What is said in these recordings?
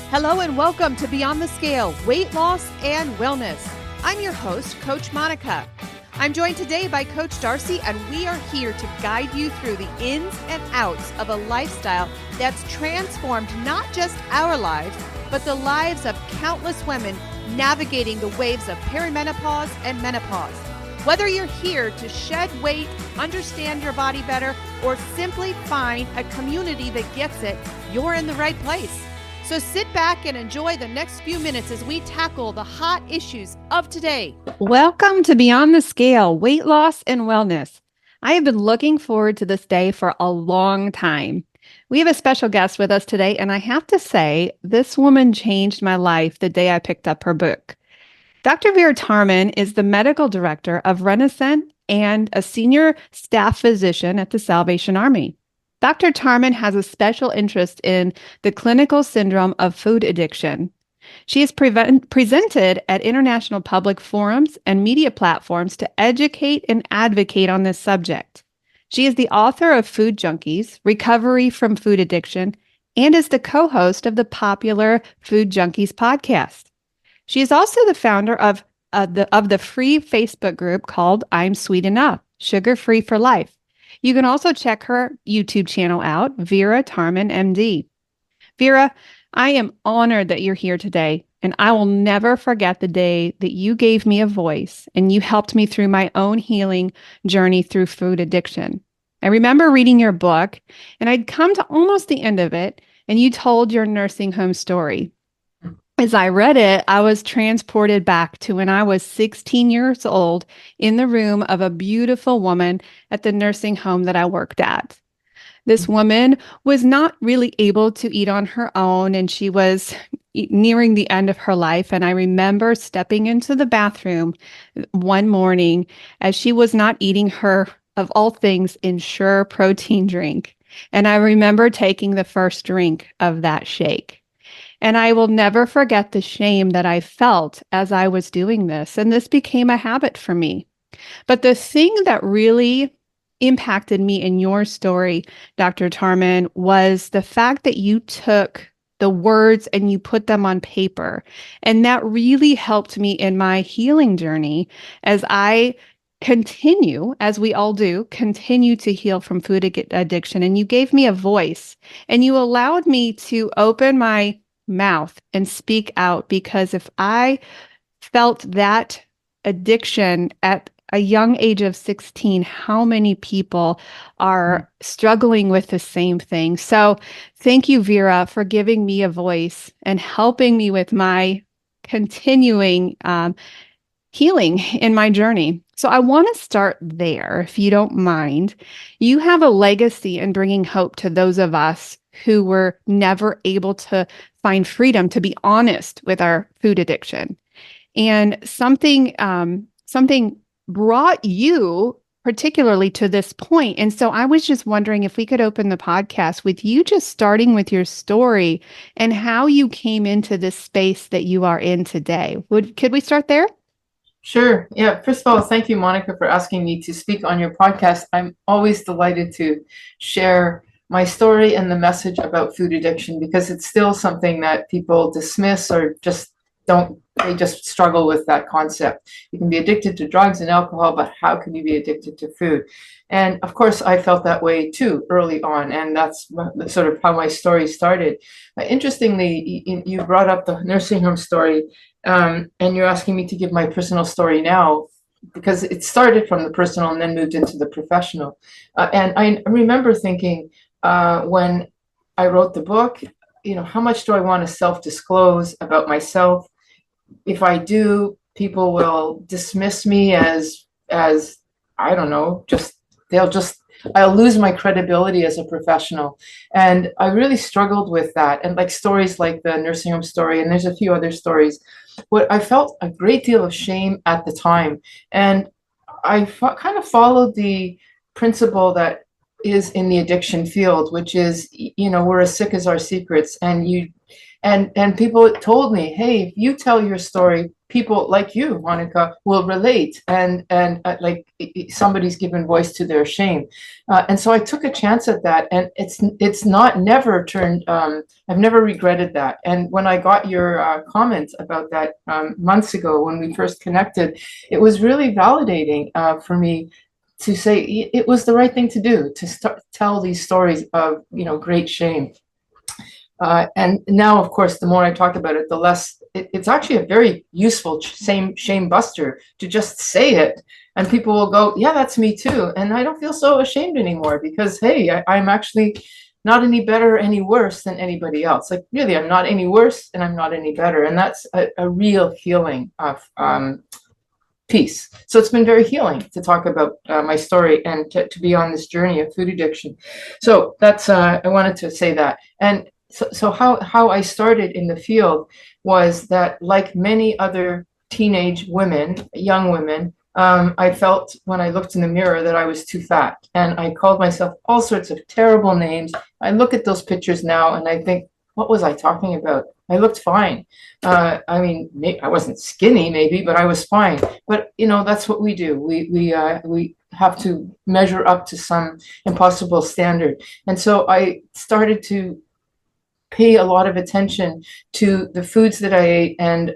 Hello and welcome to Beyond the Scale, Weight Loss and Wellness. I'm your host, Coach Monica. I'm joined today by Coach Darcy, and we are here to guide you through the ins and outs of a lifestyle that's transformed not just our lives, but the lives of countless women navigating the waves of perimenopause and menopause. Whether you're here to shed weight, understand your body better, or simply find a community that gets it, you're in the right place. So sit back and enjoy the next few minutes as we tackle the hot issues of today. Welcome to Beyond the Scale, Weight Loss and Wellness. I have been looking forward to this day for a long time. We have a special guest with us today, and I have to say, this woman changed my life the day I picked up her book. Dr. Vera Tarman is the medical director of Renaissance and a senior staff physician at the Salvation Army. Dr. Tarman has a special interest in the clinical syndrome of food addiction. She is presented at international public forums and media platforms to educate and advocate on this subject. She is the author of Food Junkies, Recovery from Food Addiction, and is the co-host of the popular Food Junkies podcast. She is also the founder of the free Facebook group called I'm Sweet Enough, Sugar Free for Life. You can also check her YouTube channel out, Vera Tarman, MD. Vera, I am honored that you're here today, and I will never forget the day that you gave me a voice and you helped me through my own healing journey through food addiction. I remember reading your book, and I'd come to almost the end of it, and you told your nursing home story. As I read it, I was transported back to when I was 16 years old in the room of a beautiful woman at the nursing home that I worked at. This woman was not really able to eat on her own, and she was nearing the end of her life. And I remember stepping into the bathroom one morning as she was not eating her, of all things, Ensure protein drink. And I remember taking the first drink of that shake. And I will never forget the shame that I felt as I was doing this. And this became a habit for me. But the thing that really impacted me in your story, Dr. Tarman, was the fact that you took the words and you put them on paper. And that really helped me in my healing journey as I continue, as we all do, continue to heal from food addiction. And you gave me a voice, and you allowed me to open my mouth and speak out, because if I felt that addiction at a young age of 16, how many people are struggling with the same thing? So thank you, Vera, for giving me a voice and helping me with my continuing healing in my journey. So I want to start there, if you don't mind. You have a legacy in bringing hope to those of us who were never able to find freedom to be honest with our food addiction. And something brought you particularly to this point. And so I was just wondering if we could open the podcast with you just starting with your story and how you came into this space that you are in today. Could we start there? Sure. Yeah. First of all, thank you, Monica, for asking me to speak on your podcast. I'm always delighted to share my story and the message about food addiction, because it's still something that people dismiss or just they just struggle with that concept. You can be addicted to drugs and alcohol, but how can you be addicted to food? And of course, I felt that way too early on, and that's sort of how my story started. Interestingly, you brought up the nursing home story, and you're asking me to give my personal story now, because it started from the personal and then moved into the professional. And I remember thinking, when I wrote the book, how much do I want to self-disclose about myself? If I do, people will dismiss me as I don't know, I'll lose my credibility as a professional. And I really struggled with that. And like stories like the nursing home story, and there's a few other stories, I felt a great deal of shame at the time. And I kind of followed the principle that is in the addiction field, which is, we're as sick as our secrets, and you And people told me, hey, if you tell your story, people like you, Monica, will relate, and like somebody's given voice to their shame. And so I took a chance at that, and it's not never turned. I've never regretted that. And when I got your comments about that months ago when we first connected, it was really validating for me to say it was the right thing to do, to tell these stories of great shame. And now, of course, the more I talk about it, the less it's actually a very useful shame buster to just say it. And people will go, yeah, that's me too. And I don't feel so ashamed anymore because, hey, I'm actually not any better or any worse than anybody else. Like, really, I'm not any worse and I'm not any better. And that's a real feeling of peace. So it's been very healing to talk about my story and to be on this journey of food addiction. So that's, I wanted to say that. And so how I started in the field was that, like many other teenage women, young women, I felt when I looked in the mirror that I was too fat, and I called myself all sorts of terrible names. I look at those pictures now and I think, what was I talking about? I looked fine. I mean, I wasn't skinny maybe, but I was fine. But that's what we do. We have to measure up to some impossible standard. And so I started to pay a lot of attention to the foods that I ate, and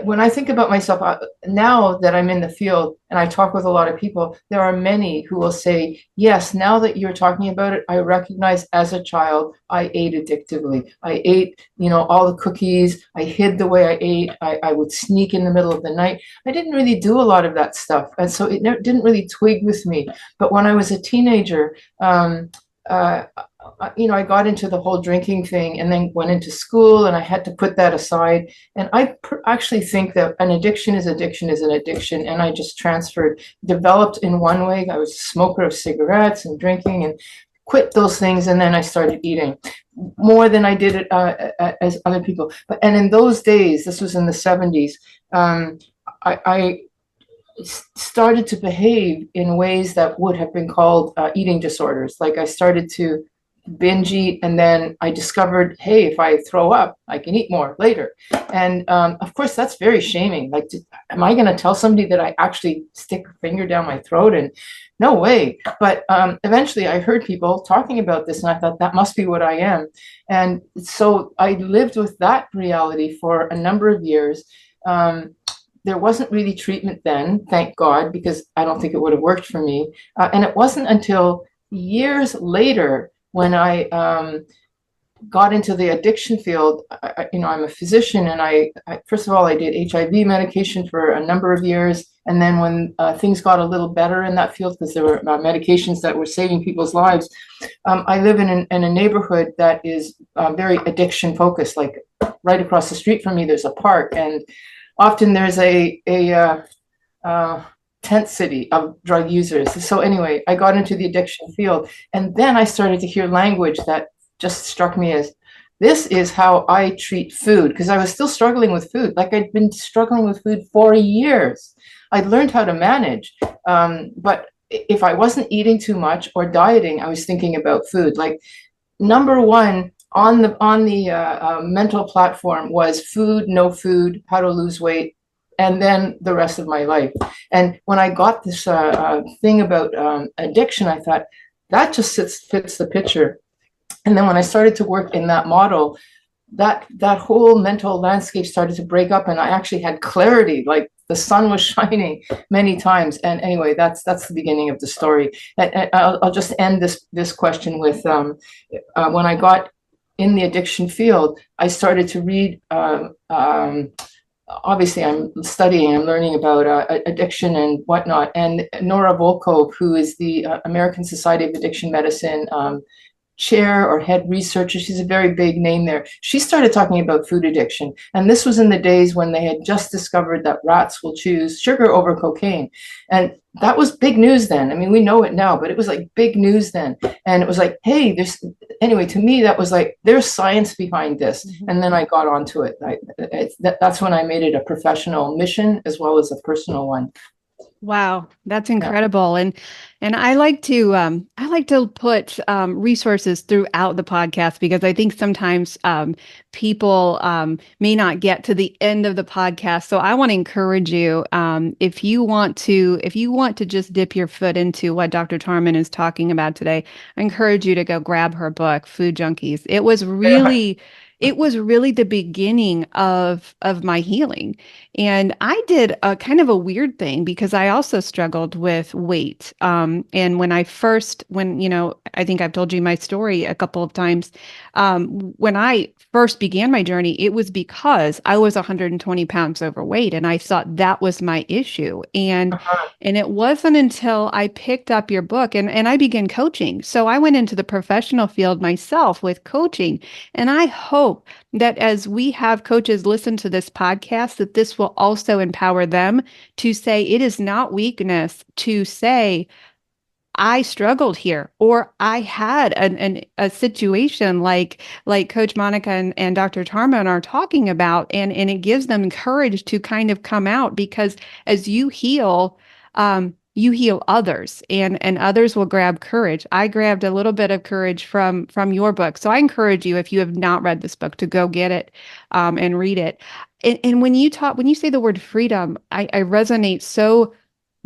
when I think about myself now that I'm in the field and I talk with a lot of people, there are many who will say, yes, now that you're talking about it, I recognize as a child, I ate addictively. I ate, all the cookies. I hid the way I ate. I would sneak in the middle of the night. I didn't really do a lot of that stuff. And so it didn't really twig with me. But when I was a teenager, I got into the whole drinking thing and then went into school, and I had to put that aside. And I actually think that an addiction is an addiction. And I just developed in one way. I was a smoker of cigarettes and drinking, and quit those things. And then I started eating more than I did it as other people. And in those days, this was in the 70s, I started to behave in ways that would have been called eating disorders. Like, I started to binge eat, and then I discovered, hey, if I throw up, I can eat more later. And of course, that's very shaming. Like, am I going to tell somebody that I actually stick a finger down my throat? And no way. But eventually I heard people talking about this, and I thought, that must be what I am. And so I lived with that reality for a number of years. There wasn't really treatment then, thank God, because I don't think it would have worked for me. And it wasn't until years later when I got into the addiction field. I'm a physician, and I first of all, I did HIV medication for a number of years. And then when things got a little better in that field, because there were medications that were saving people's lives, I live in a neighborhood that is very addiction focused. Like, right across the street from me, there's a park, and often there's a tent city of drug users. So anyway, I got into the addiction field, and then I started to hear language that just struck me as, this is how I treat food, because I was still struggling with food. Like, I'd been struggling with food for years. I'd learned how to manage, but if I wasn't eating too much or dieting, I was thinking about food. Like, number one on the mental platform was food, no food, how to lose weight, and then the rest of my life. And when I got this thing about addiction, I thought, that just fits the picture. And then when I started to work in that model, that whole mental landscape started to break up, and I actually had clarity, like the sun was shining many times. And anyway, that's the beginning of the story. And I'll just end this question with, when I got in the addiction field, I started to read, obviously I'm studying, I'm learning about addiction and whatnot. And Nora Volkov, who is the American Society of Addiction Medicine chair or head researcher, she's a very big name there. She started talking about food addiction. And this was in the days when they had just discovered that rats will choose sugar over cocaine. And that was big news then. I mean, we know it now, but it was like big news then. And it was like, hey, anyway, to me, that was like, there's science behind this. Mm-hmm. And then I got onto it. That's when I made it a professional mission as well as a personal one. Wow, that's incredible. Yeah. And And I like to put resources throughout the podcast because I think sometimes people may not get to the end of the podcast. So I want to encourage you, if you want to just dip your foot into what Dr. Tarman is talking about today, I encourage you to go grab her book, Food Junkies. It was really the beginning of my healing. And I did a kind of a weird thing because I also struggled with weight. And I think I've told you my story a couple of times. When I first began my journey, it was because I was 120 pounds overweight, and I thought that was my issue. And Uh-huh. and it wasn't until I picked up your book and I began coaching. So I went into the professional field myself with coaching, and I hope that as we have coaches listen to this podcast, that this will also empower them to say it is not weakness to say, I struggled here, or I had a situation like Coach Monica and Dr. Tarman are talking about, and it gives them courage to kind of come out because as you heal others, and others will grab courage. I grabbed a little bit of courage from your book, so I encourage you if you have not read this book to go get it and read it. And when you say the word freedom, I resonate so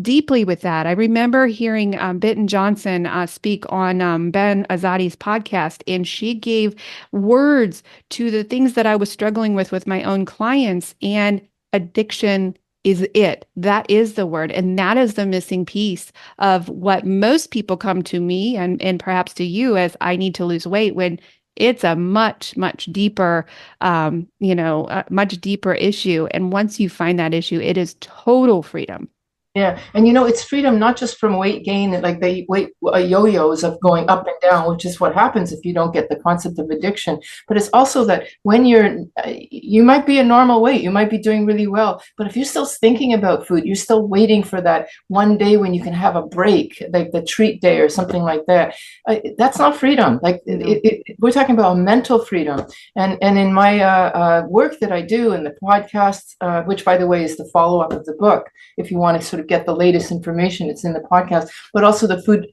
deeply with that. I remember hearing Benton Johnson speak on Ben Azadi's podcast, and she gave words to the things that I was struggling with my own clients, and addiction is it. That is the word. And that is the missing piece of what most people come to me and perhaps to you as I need to lose weight when it's a much, much deeper, much deeper issue. And once you find that issue, it is total freedom. Yeah, and it's freedom not just from weight gain, like the weight yo-yos of going up and down, which is what happens if you don't get the concept of addiction. But it's also that when you might be a normal weight, you might be doing really well, but if you're still thinking about food, you're still waiting for that one day when you can have a break, like the treat day or something like that. That's not freedom. Like No. we're talking about mental freedom. And in my work that I do in the podcast, which by the way is the follow-up of the book, if you want to sort of get the latest information, it's in the podcast, but also the food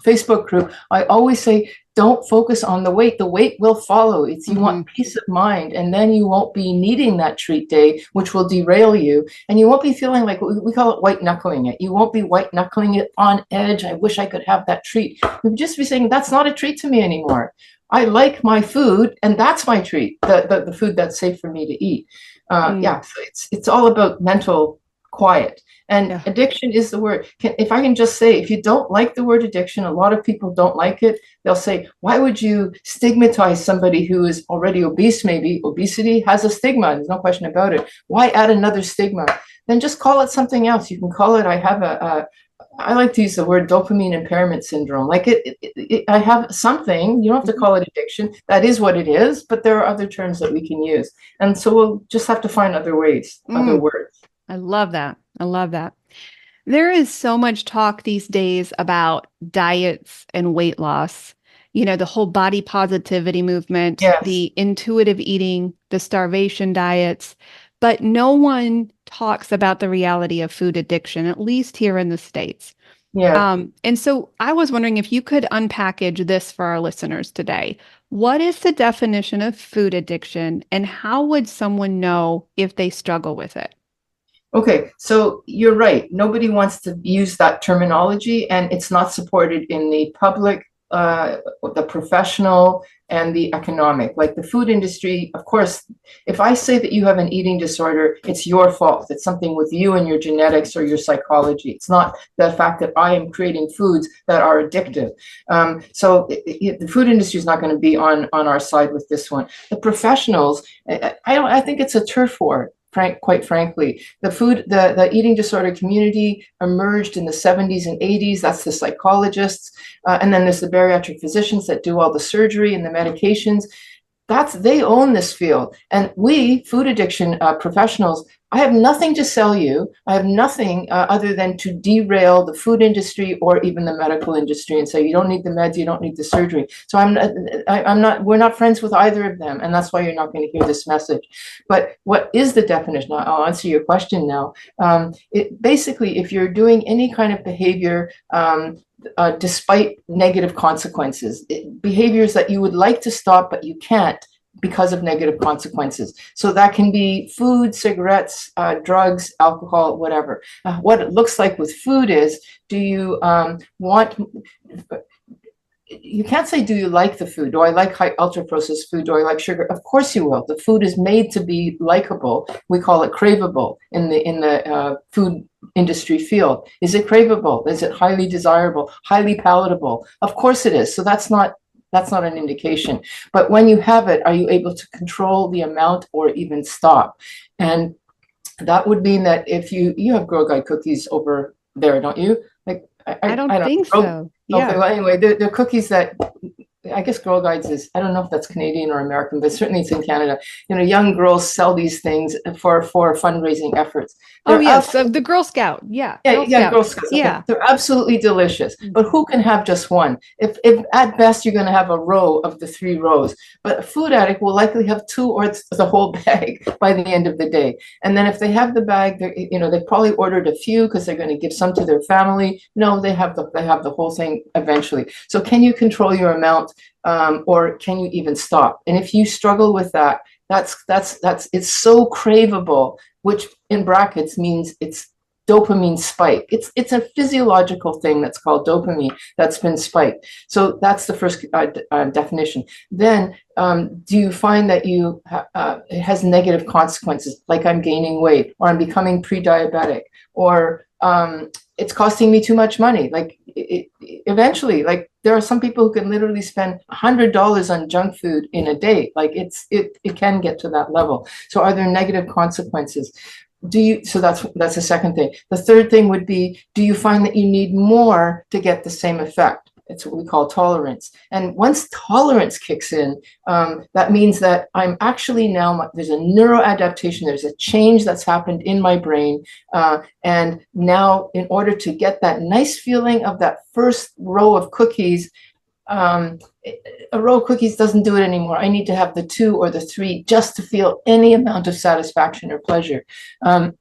Facebook group. I always say, don't focus on the weight. The weight will follow. You want peace of mind, and then you won't be needing that treat day, which will derail you, and you won't be feeling like we call it white knuckling it. You won't be white knuckling it on edge. I wish I could have that treat. You'll just be saying, that's not a treat to me anymore. I like my food, and that's my treat. The food that's safe for me to eat. Yeah, so it's all about mental quiet. And addiction is the word. If I can just say, if you don't like the word addiction, a lot of people don't like it. They'll say, why would you stigmatize somebody who is already obese? Maybe obesity has a stigma. There's no question about it. Why add another stigma? Then just call it something else. You can call it, I like to use the word dopamine impairment syndrome. Like I have something, you don't have to call it addiction. That is what it is, but there are other terms that we can use. And so we'll just have to find other ways, other words. I love that. I love that. There is so much talk these days about diets and weight loss. The whole body positivity movement, Yes. the intuitive eating, the starvation diets, but no one talks about the reality of food addiction, at least here in the States. Yeah. And so I was wondering if you could unpackage this for our listeners today. What is the definition of food addiction, and how would someone know if they struggle with it? Okay, so you're right. Nobody wants to use that terminology, and it's not supported in the public, the professional, and the economic. Like the food industry, of course, if I say that you have an eating disorder, it's your fault. It's something with you and your genetics or your psychology. It's not the fact that I am creating foods that are addictive. So the food industry is not going to be on our side with this one. The professionals, I think it's a turf war. Quite frankly, the eating disorder community emerged in the 70s and 80s. That's the psychologists. And then there's the bariatric physicians that do all the surgery and the medications. they own this field. And we, food addiction professionals, I have nothing to sell you. I have nothing other than to derail the food industry or even the medical industry and say, you don't need the meds, you don't need the surgery. So we're not friends with either of them. And that's why you're not going to hear this message. But what is the definition? I'll answer your question now. Basically, if you're doing any kind of behavior, despite negative consequences, behaviors that you would like to stop, but you can't because of negative consequences. So that can be food, cigarettes, drugs, alcohol, whatever. What it looks like with food is, do you you can't say, do you like the food? Do I like high ultra processed food? Do I like sugar? Of course you will. The food is made to be likable. We call it craveable in the food industry field. Is it craveable? Is it highly desirable? Highly palatable? Of course it is. So that's not an indication. But when you have it, are you able to control the amount or even stop? And that would mean that if you have Girl Guide cookies over there, don't you? Like I don't think so. Yeah. Okay, well, anyway, they're cookies that, I guess Girl Guides is, I don't know if that's Canadian or American, but certainly it's in Canada. Young girls sell these things for fundraising efforts. Yes, the Girl Scout. Yeah. Girl Scouts. Okay. Yeah. They're absolutely delicious, but who can have just one? If at best you're going to have a row of the 3 rows, but a food addict will likely have 2 or the whole bag by the end of the day. And then if they have the bag, they probably ordered a few because they're going to give some to their family. No, they have the whole thing eventually. So can you control your amount? Or can you even stop? And if you struggle with that, it's so craveable, which in brackets means it's dopamine spike. It's a physiological thing that's called dopamine that's been spiked. So that's the first definition. Then do you find that it has negative consequences, like I'm gaining weight, or I'm becoming pre-diabetic, or it's costing me too much money? Like eventually, like there are some people who can literally spend $100 on junk food in a day. Like it can get to that level. So are there negative consequences? So that's the second thing. The third thing would be, do you find that you need more to get the same effect? It's what we call tolerance. And once tolerance kicks in, that means that I'm actually now, there's a neuroadaptation, there's a change that's happened in my brain. And now in order to get that nice feeling of that first row of cookies, a row of cookies doesn't do it anymore. I need to have the 2 or the 3 just to feel any amount of satisfaction or pleasure. And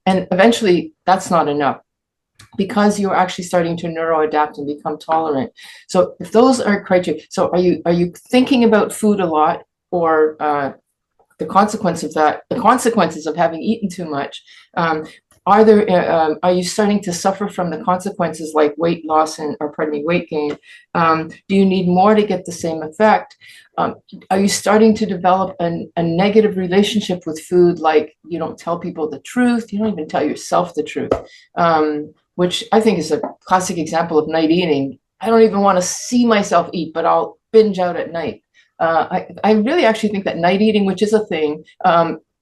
eventually that's not enough, because you're actually starting to neuroadapt and become tolerant. So if those are criteria, so are you thinking about food a lot, or the consequences of having eaten too much? Are you starting to suffer from the consequences like weight loss weight gain? Do you need more to get the same effect? Are you starting to develop a negative relationship with food, like you don't tell people the truth, you don't even tell yourself the truth, which I think is a classic example of night eating. I don't even want to see myself eat, but I'll binge out at night. I really actually think that night eating, which is a thing,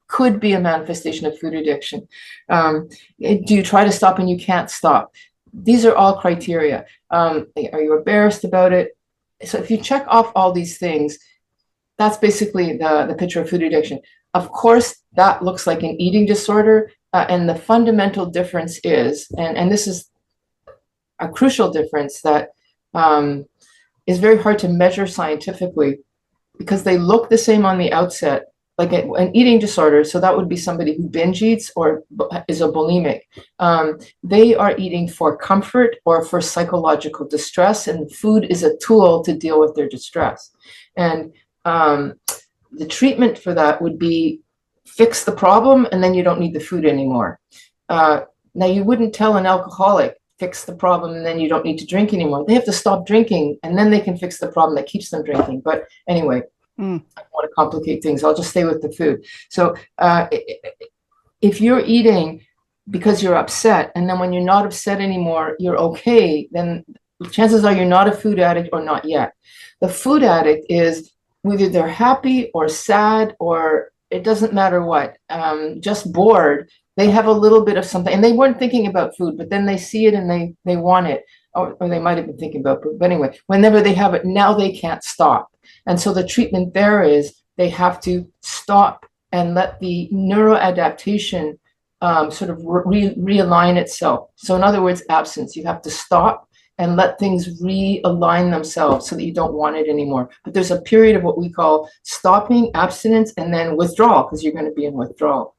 could be a manifestation of food addiction. Do you try to stop and you can't stop? These are all criteria. Are you embarrassed about it? So if you check off all these things, that's basically the picture of food addiction. Of course, that looks like an eating disorder. And the fundamental difference is, and this is a crucial difference that is very hard to measure scientifically, because they look the same on the outset, like an eating disorder. So that would be somebody who binge eats or is a bulimic. They are eating for comfort or for psychological distress, and food is a tool to deal with their distress. And the treatment for that would be fix the problem, and then you don't need the food anymore. Now, you wouldn't tell an alcoholic, fix the problem, and then you don't need to drink anymore. They have to stop drinking, and then they can fix the problem that keeps them drinking. But anyway, I don't want to complicate things. I'll just stay with the food. So if you're eating because you're upset, and then when you're not upset anymore, you're okay, then chances are you're not a food addict, or not yet. The food addict is whether they're happy or sad, or it doesn't matter what, just bored. They have a little bit of something, and they weren't thinking about food, but then they see it and they want it, or they might have been thinking about food. But anyway, whenever they have it, now they can't stop. And so the treatment there is they have to stop and let the neuroadaptation sort of realign itself. So in other words, absence. You have to stop and let things realign themselves so that you don't want it anymore. But there's a period of what we call stopping, abstinence, and then withdrawal, because you're going to be in withdrawal.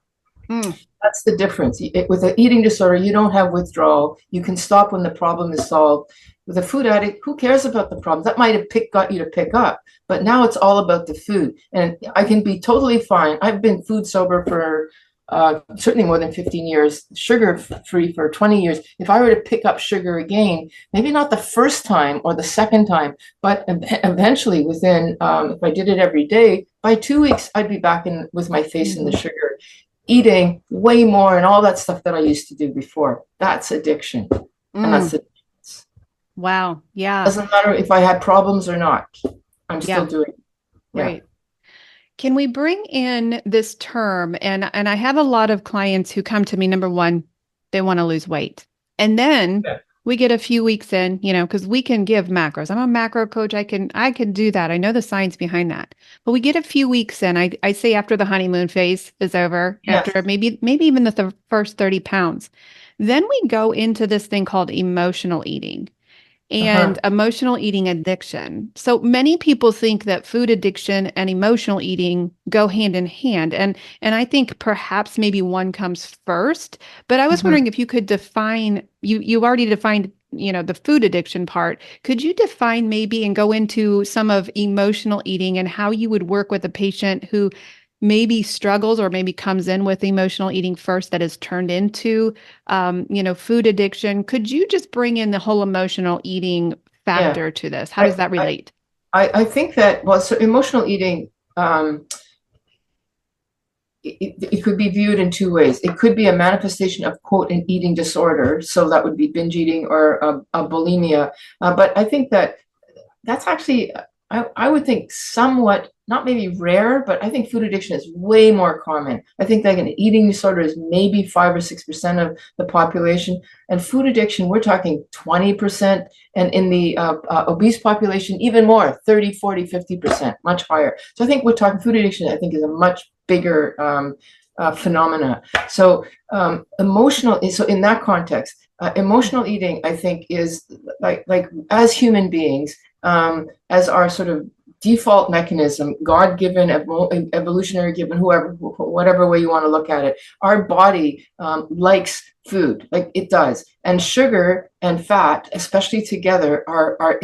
That's the difference. With an eating disorder, you don't have withdrawal. You can stop when the problem is solved. With a food addict, who cares about the problem? That might have got you to pick up, but now it's all about the food. And I can be totally fine. I've been food sober for certainly more than 15 years, sugar free for 20 years. If I were to pick up sugar again, maybe not the first time or the second time, but eventually within, if I did it every day, by 2 weeks, I'd be back in with my face in the sugar, eating way more and all that stuff that I used to do before. That's addiction. And that's it. Wow. Yeah. Doesn't matter if I had problems or not. I'm still doing it. Yeah. Right. Can we bring in this term? And I have a lot of clients who come to me, number one, they want to lose weight. And then we get a few weeks in, because we can give macros. I'm a macro coach. I can do that. I know the science behind that. But we get a few weeks in. I say after the honeymoon phase is over, after maybe even the first 30 pounds. Then we go into this thing called emotional eating. And emotional eating addiction. So many people think that food addiction and emotional eating go hand in hand. And I think perhaps maybe one comes first, but I was wondering if you could define, you already defined, the food addiction part. Could you define maybe and go into some of emotional eating and how you would work with a patient who maybe struggles or maybe comes in with emotional eating first that has turned into, food addiction? Could you just bring in the whole emotional eating factor to this? How does that relate? I think that, so emotional eating, it could be viewed in two ways. It could be a manifestation of, quote, an eating disorder. So that would be binge eating or a bulimia. But I think that's actually, I would think somewhat, not maybe rare, but I think food addiction is way more common. I think like an eating disorder is maybe 5 or 6% of the population. And food addiction, we're talking 20%. And in the obese population, even more, 30, 40, 50%, much higher. So I think we're talking food addiction, I think, is a much bigger phenomena. So so in that context, emotional eating, I think, is like as human beings, as our sort of default mechanism, God-given, evolutionary given, whatever way you want to look at it, our body likes food, like it does. And sugar and fat, especially together, are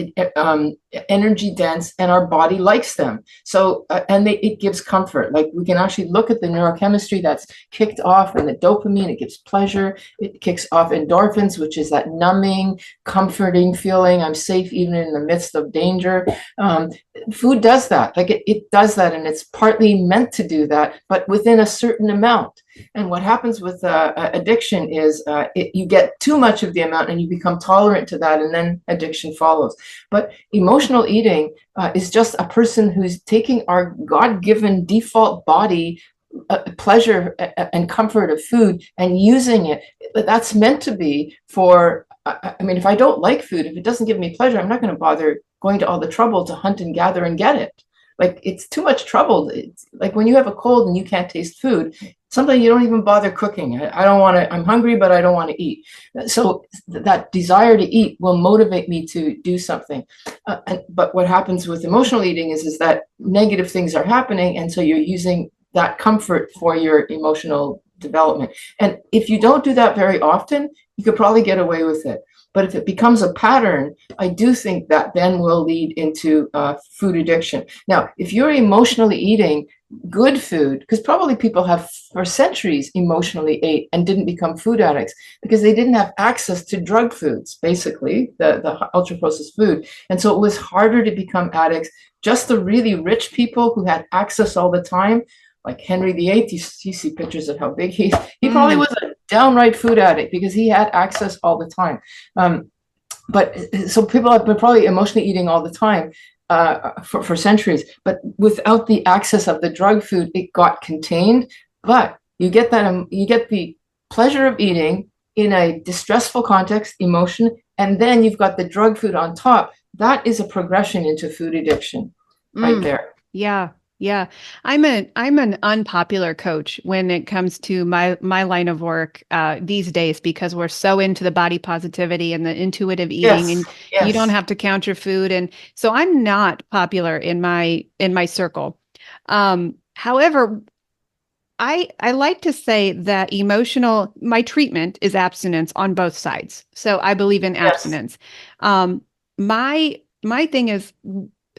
energy dense, and our body likes them. So, it gives comfort. Like we can actually look at the neurochemistry that's kicked off, and the dopamine, it gives pleasure. It kicks off endorphins, which is that numbing, comforting feeling. I'm safe even in the midst of danger. Food does that. Like it does that, and it's partly meant to do that, but within a certain amount. And what happens with addiction is you get too much of the amount and you become tolerant to that, and then addiction follows. But emotional eating is just a person who's taking our God-given default body pleasure and comfort of food and using it. That's meant to be for, if I don't like food, if it doesn't give me pleasure, I'm not going to bother going to all the trouble to hunt and gather and get it. Like it's too much trouble. It's like when you have a cold and you can't taste food, sometimes you don't even bother cooking. I don't want to, I'm hungry, but I don't want to eat. So that desire to eat will motivate me to do something. But what happens with emotional eating is that negative things are happening. And so you're using that comfort for your emotional development. And if you don't do that very often, you could probably get away with it. But if it becomes a pattern, I do think that then will lead into food addiction. Now, if you're emotionally eating good food, because probably people have for centuries emotionally ate and didn't become food addicts because they didn't have access to drug foods, basically, the ultra-processed food. And so it was harder to become addicts. Just the really rich people who had access all the time, like Henry VIII, you see pictures of how big he probably was a downright food addict because he had access all the time. But so people have been probably emotionally eating all the time for centuries, but without the access of the drug food, it got contained. But you get that, you get the pleasure of eating in a distressful context, emotion, and then you've got the drug food on top. That is a progression into food addiction right there. Yeah. Yeah. I'm an unpopular coach when it comes to my line of work these days because we're so into the body positivity and the intuitive eating, Yes, and you don't yes, have to count your food. And so I'm not popular in my circle. However, I like to say that my treatment is abstinence on both sides. So I believe in yes, abstinence. Um, my thing is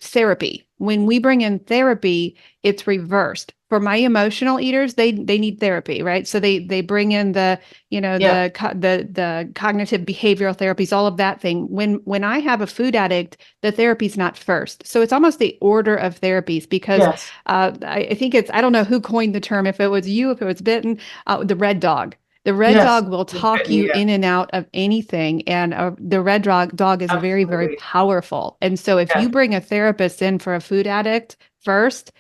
therapy. When we bring in therapy, it's reversed. For my emotional eaters, they need therapy, right? So they bring in yeah, the cognitive behavioral therapies, all of that thing. When I have a food addict, the therapy's not first. So it's almost the order of therapies because yes, I think I don't know who coined the term, if it was you, if it was Bitten, the red dog. The red yes. dog will It's talk bitten, you yeah, in and out of anything. And the red dog is very, very absolutely. powerful. And so if you Yeah, bring a therapist in for a food addict first,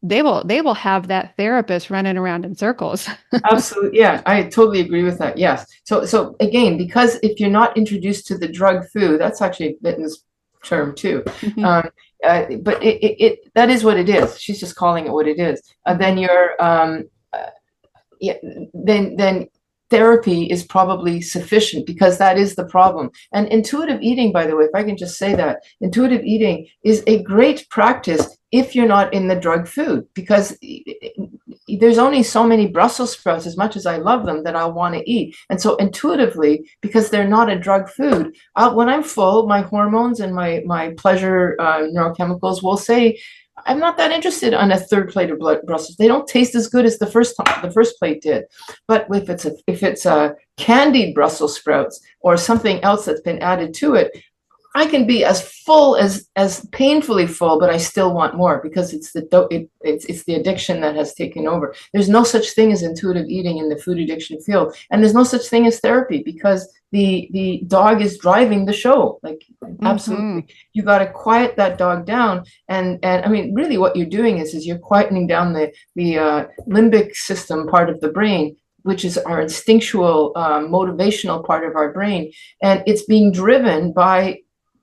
they will have that therapist running around in circles. absolutely. Yeah, I totally agree with that. Yes. So again, because if you're not introduced to the drug food, that's actually Bitten's term too. Mhm, Um, but that is what it is. She's just calling it what it is. mhm. Then you're uh, yeah, then therapy is probably sufficient because that is the problem. And intuitive eating, by the way, if I can just say that, intuitive eating is a great practice if you're not in the drug food because there's only so many Brussels sprouts, as much as I love them, that I want to eat. And so intuitively, because they're not a drug food, when I'm full, my hormones and my pleasure neurochemicals will say, I'm not that interested on a third plate of Brussels. They don't taste as good as the first plate did. But if it's a candied Brussels sprouts or something else that's been added to it, I can be as full as painfully full, but I still want more because it's the addiction that has taken over. There's no such thing as intuitive eating in the food addiction field, and there's no such thing as therapy because the dog is driving the show. Like Mhm. absolutely, you got to quiet that dog down, and I mean, really, what you're doing is you're quietening down the limbic system part of the brain, which is our instinctual, motivational part of our brain, and it's being driven by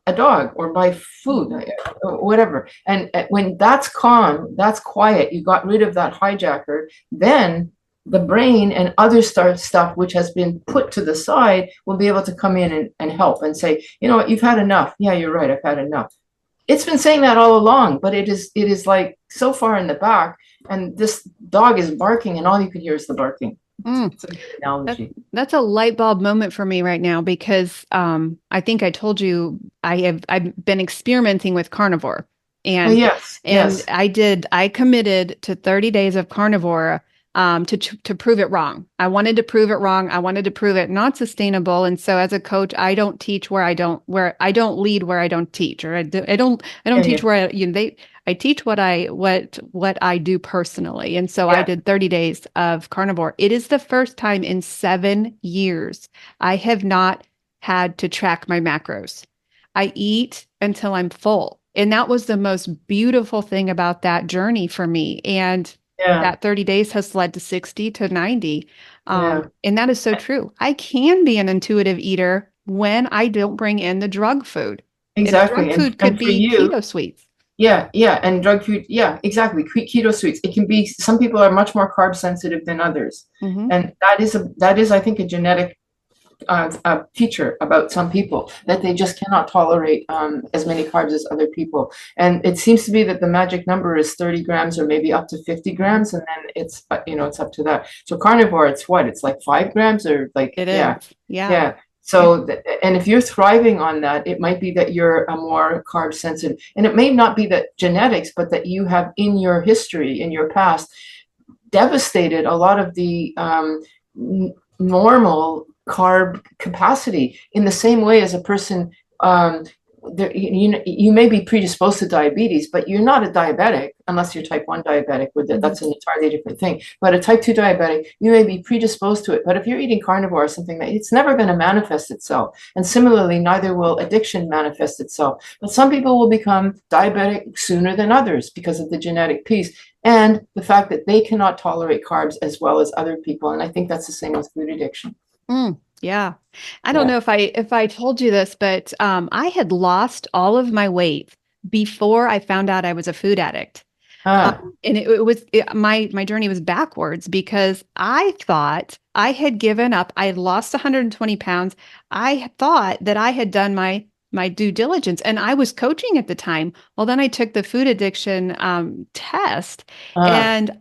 a dog or by food Mhm. or whatever. And when that's calm, that's quiet, you got rid of that hijacker, then the brain and other stuff which has been put to the side will be able to come in and help and say, you know what, you've had enough. Yeah, you're right, I've had enough. It's been saying that all along, but it is like so far in the back, and this dog is barking, and all you could hear is the barking. Mm. It's a good That analogy. that's a light bulb moment for me right now because I think I told you I've been experimenting with carnivore, Oh and yes, and yes. I committed to 30 days of carnivore to prove it wrong. I wanted to prove it wrong. I wanted to prove it not sustainable. And so as a coach, I don't teach where I don't lead where I don't teach, or I don't Yeah, teach yeah, where I teach what I do personally. And so I yeah. did 30 days of carnivore. It is the first time in 7 years I have not had to track my macros. I eat until I'm full. And that was the most beautiful thing about that journey for me. And Yeah, that 30 days has led to 60 to 90. yeah, And that is so true. I can be an intuitive eater when I don't bring in the drug food. And the drug exactly. And food could and for be you, keto sweets. yeah, yeah, and drug food, yeah, exactly. Keto sweets. It can be, some people are much more carb sensitive than others, Hmm. and that is I think a genetic feature about some people that they just cannot tolerate as many carbs as other people. And it seems to be that the magic number is 30 grams or maybe up to 50 Hmm. grams, and then it's up to that. So carnivore, it's what? It's like 5 grams or like It yeah. is. Yeah. Yeah. So, and if you're thriving on that, it might be that you're a more carb sensitive, and it may not be that genetics, but that you have in your history, in your past, devastated a lot of the normal carb capacity in the same way as a person. You may be predisposed to diabetes, but you're not a diabetic unless you're type 1 diabetic, where Mhm. that's an entirely different thing. But a type 2 diabetic, you may be predisposed to it. But if you're eating carnivore or something, that it's never going to manifest itself. And similarly, neither will addiction manifest itself. But some people will become diabetic sooner than others because of the genetic piece and the fact that they cannot tolerate carbs as well as other people. And I think that's the same with food addiction. Yeah. I don't Yeah. know if I told you this, but I had lost all of my weight before I found out I was a food addict. Ah, And my journey was backwards because I thought I had given up. I had lost 120 pounds. I thought that I had done my due diligence, and I was coaching at the time. Well, then I took the food addiction test, ah, and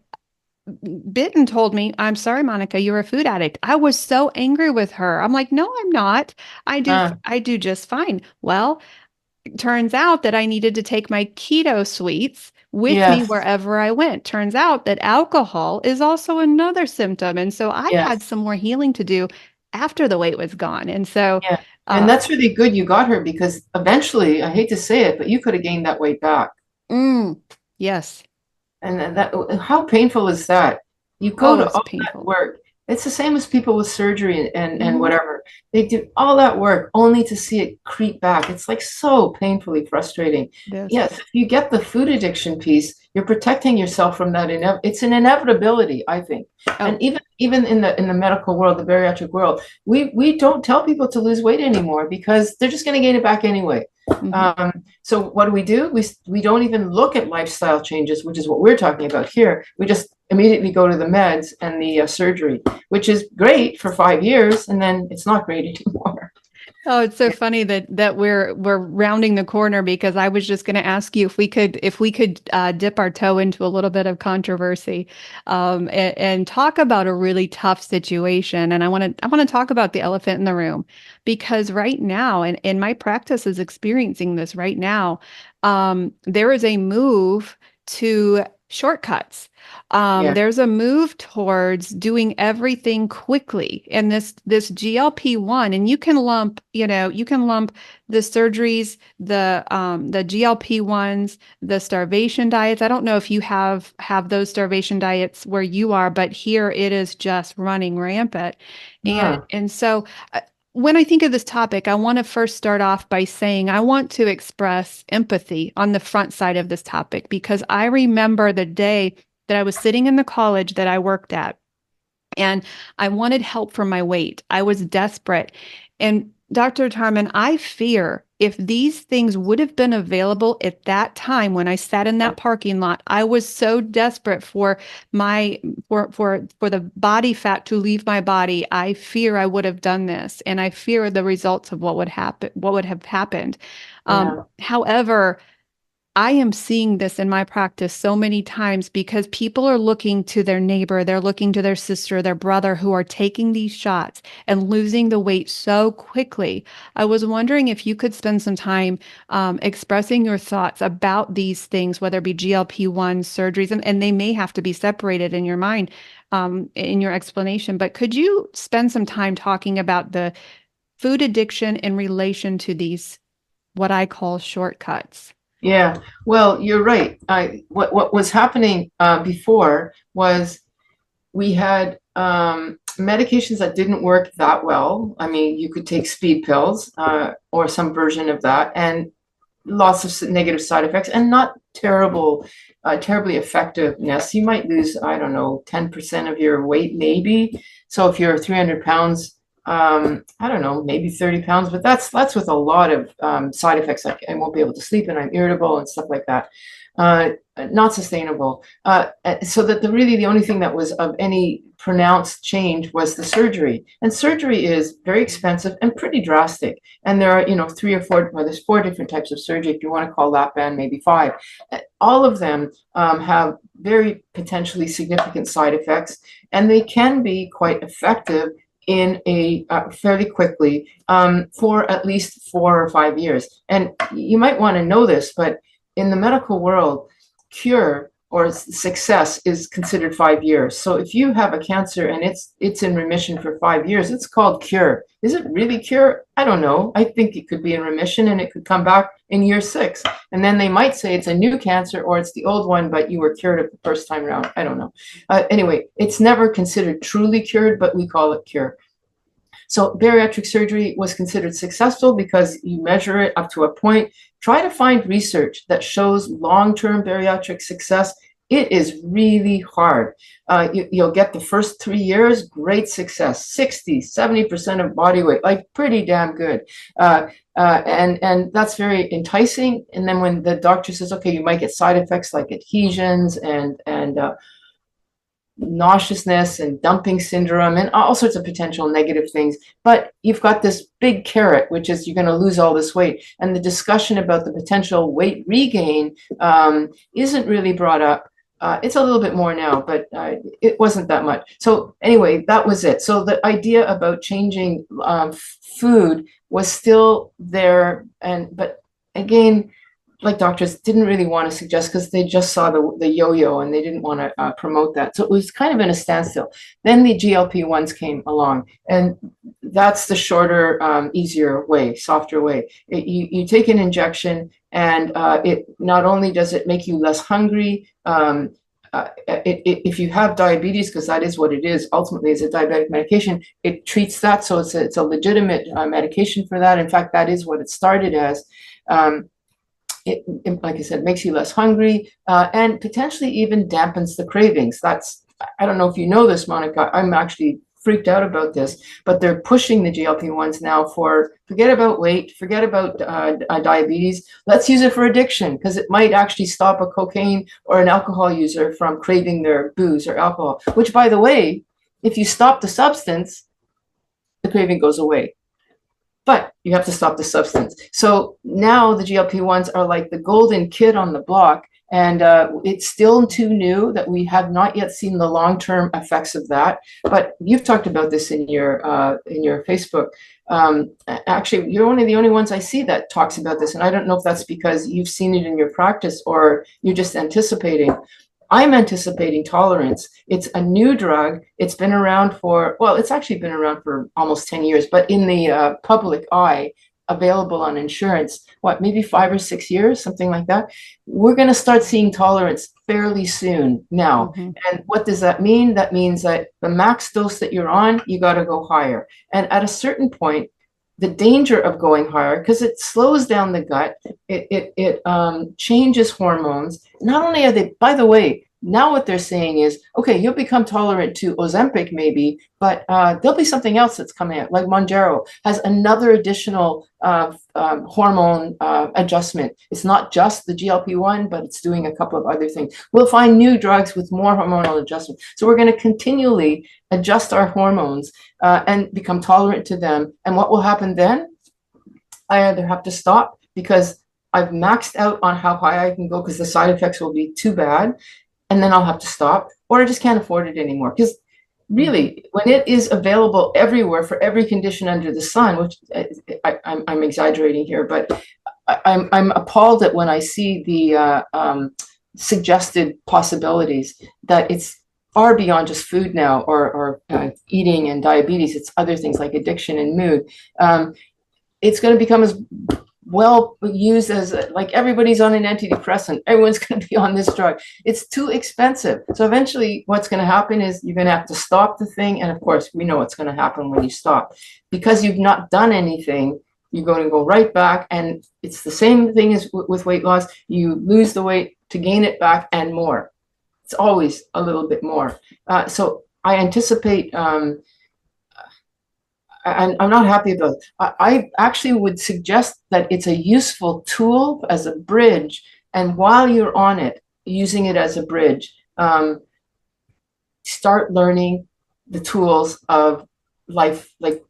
Bitten told me, "I'm sorry, Monica, you're a food addict." I was so angry with her. I'm like, "No, I'm not. ah, I do just fine." Well, turns out that I needed to take my keto sweets with me yes, wherever I went. Turns out that alcohol is also another symptom. And so I had yes, some more healing to do after the weight was gone. And so, yeah. And uh, that's really good you got her because eventually, I hate to say it, but you could have gained that weight back. mm, yes. And that, how painful is that? You go Oh, to it's all that painful. work. It's the same as people with surgery and Hmm. whatever. They do all that work only to see it creep back. It's like so painfully frustrating. This. Yes, if you get the food addiction piece, you're protecting yourself from that. It's an inevitability, I think. And Oh, even in the medical world, the bariatric world, we don't tell people to lose weight anymore because they're just going to gain it back anyway. hmm. So what do? We don't even look at lifestyle changes, which is what we're talking about here. We just immediately go to the meds and the surgery, which is great for 5 years, and then it's not great anymore. Oh, it's so funny that we're rounding the corner because I was just going to ask you if we could dip our toe into a little bit of controversy, and talk about a really tough situation. And I want to talk about the elephant in the room because right now, and my practice is experiencing this right now, there is a move to shortcuts. Yeah, There's a move towards doing everything quickly, and this GLP-1, and you can lump the surgeries, the GLP-1s, the starvation diets. I don't know if you have those starvation diets where you are, but here it is just running rampant. And ah, and so when I think of this topic, I want to first start off by saying I want to express empathy on the front side of this topic because I remember the day that I was sitting in the college that I worked at and I wanted help for my weight. I was desperate. And Dr. Tarman, I fear if these things would have been available at that time when I sat in that parking lot, I was so desperate for my for the body fat to leave my body. I fear I would have done this, and I fear the results of what would have happened. yeah, However, I am seeing this in my practice so many times because people are looking to their neighbor, they're looking to their sister, their brother who are taking these shots and losing the weight so quickly. I was wondering if you could spend some time expressing your thoughts about these things, whether it be GLP-1 surgeries, and they may have to be separated in your mind, in your explanation. But could you spend some time talking about the food addiction in relation to these, what I call shortcuts? yeah. Well, you're right. What was happening before was we had medications that didn't work that well. I mean, you could take speed pills or some version of that, and lots of negative side effects, and not terribly effectiveness. You might lose, I don't know, 10% of your weight, maybe. So if you're 300 pounds, I don't know, maybe 30 pounds, but that's with a lot of side effects, like I won't be able to sleep and I'm irritable and stuff like that. Uh, Not sustainable. So that really the only thing that was of any pronounced change was the surgery. And surgery is very expensive and pretty drastic. And there are, three or four, well, there's four different types of surgery. If you want to call that band, maybe five. All of them have very potentially significant side effects, and they can be quite effective in a fairly quickly for at least 4 or 5 years. And you might want to know this, but in the medical world, cure or success is considered 5 years. So if you have a cancer and it's in remission for 5 years, it's called cure. Is it really cure? I don't know. I think it could be in remission and it could come back in year 6. And then they might say it's a new cancer or it's the old one, but you were cured of the first time around. I don't know. Anyway, it's never considered truly cured, but we call it cure. So bariatric surgery was considered successful because you measure it up to a point. Try to find research that shows long-term bariatric success it is really hard. You'll get the first 3 years, great success, 60, 70% of body weight, like pretty damn good. And that's very enticing. And then when the doctor says, okay, you might get side effects like adhesions and nauseousness and dumping syndrome and all sorts of potential negative things, but you've got this big carrot, which is you're going to lose all this weight, and the discussion about the potential weight regain isn't really brought up. It's a little bit more now, but it wasn't that much. So anyway, that was it. So the idea about changing food was still there, but again, like doctors didn't really want to suggest, because they just saw the yo-yo and they didn't want to promote that. So it was kind of in a standstill. Then the GLP-1s came along, and that's the shorter, easier way, softer way. You take an injection, and it not only does it make you less hungry, if you have diabetes, because that is what it is, ultimately is a diabetic medication, it treats that. So it's a legitimate medication for that. In fact, that is what it started as. It, like I said, makes you less hungry, and potentially even dampens the cravings. I don't know if you know this, Monica, I'm actually freaked out about this, but they're pushing the GLP-1s now forget about weight, forget about diabetes. Let's use it for addiction, because it might actually stop a cocaine or an alcohol user from craving their booze or alcohol, which, by the way, if you stop the substance, the craving goes away. But you have to stop the substance. So now the GLP-1s are like the golden kid on the block, and it's still too new that we have not yet seen the long-term effects of that. But you've talked about this in your Facebook. Actually, you're one of the only ones I see that talks about this, and I don't know if that's because you've seen it in your practice or you're just anticipating. I'm anticipating tolerance. It's a new drug. It's been around it's actually been around for almost 10 years, but in the public eye, available on insurance, maybe 5 or 6 years, something like that. We're going to start seeing tolerance fairly soon now. Mm-hmm. And what does that mean? That means that the max dose that you're on, you got to go higher. And at a certain point, the danger of going higher, because it slows down the gut, it changes hormones. Not only are they, by the way, now what they're saying is, okay, you'll become tolerant to Ozempic maybe, but there'll be something else that's coming out, like Mounjaro has another additional hormone adjustment. It's not just the GLP-1, but it's doing a couple of other things. We'll find new drugs with more hormonal adjustment. So we're going to continually adjust our hormones and become tolerant to them. And what will happen then? I either have to stop because I've maxed out on how high I can go because the side effects will be too bad, and then I'll have to stop, or I just can't afford it anymore. Because really, when it is available everywhere for every condition under the sun, which I'm exaggerating here, but I'm appalled at when I see the suggested possibilities that it's far beyond just food now, or eating and diabetes. It's other things like addiction and mood. It's going to become as well used as, like, everybody's on an antidepressant. Everyone's going to be on this drug. It's too expensive. So eventually what's going to happen is you're going to have to stop the thing. And of course, we know what's going to happen when you stop. Because you've not done anything, you're going to go right back. And it's the same thing as with weight loss. You lose the weight to gain it back and more. It's always a little bit more. So I anticipate... and I'm not happy about it. I actually would suggest that it's a useful tool as a bridge. And while you're on it, using it as a bridge, start learning the tools of life, like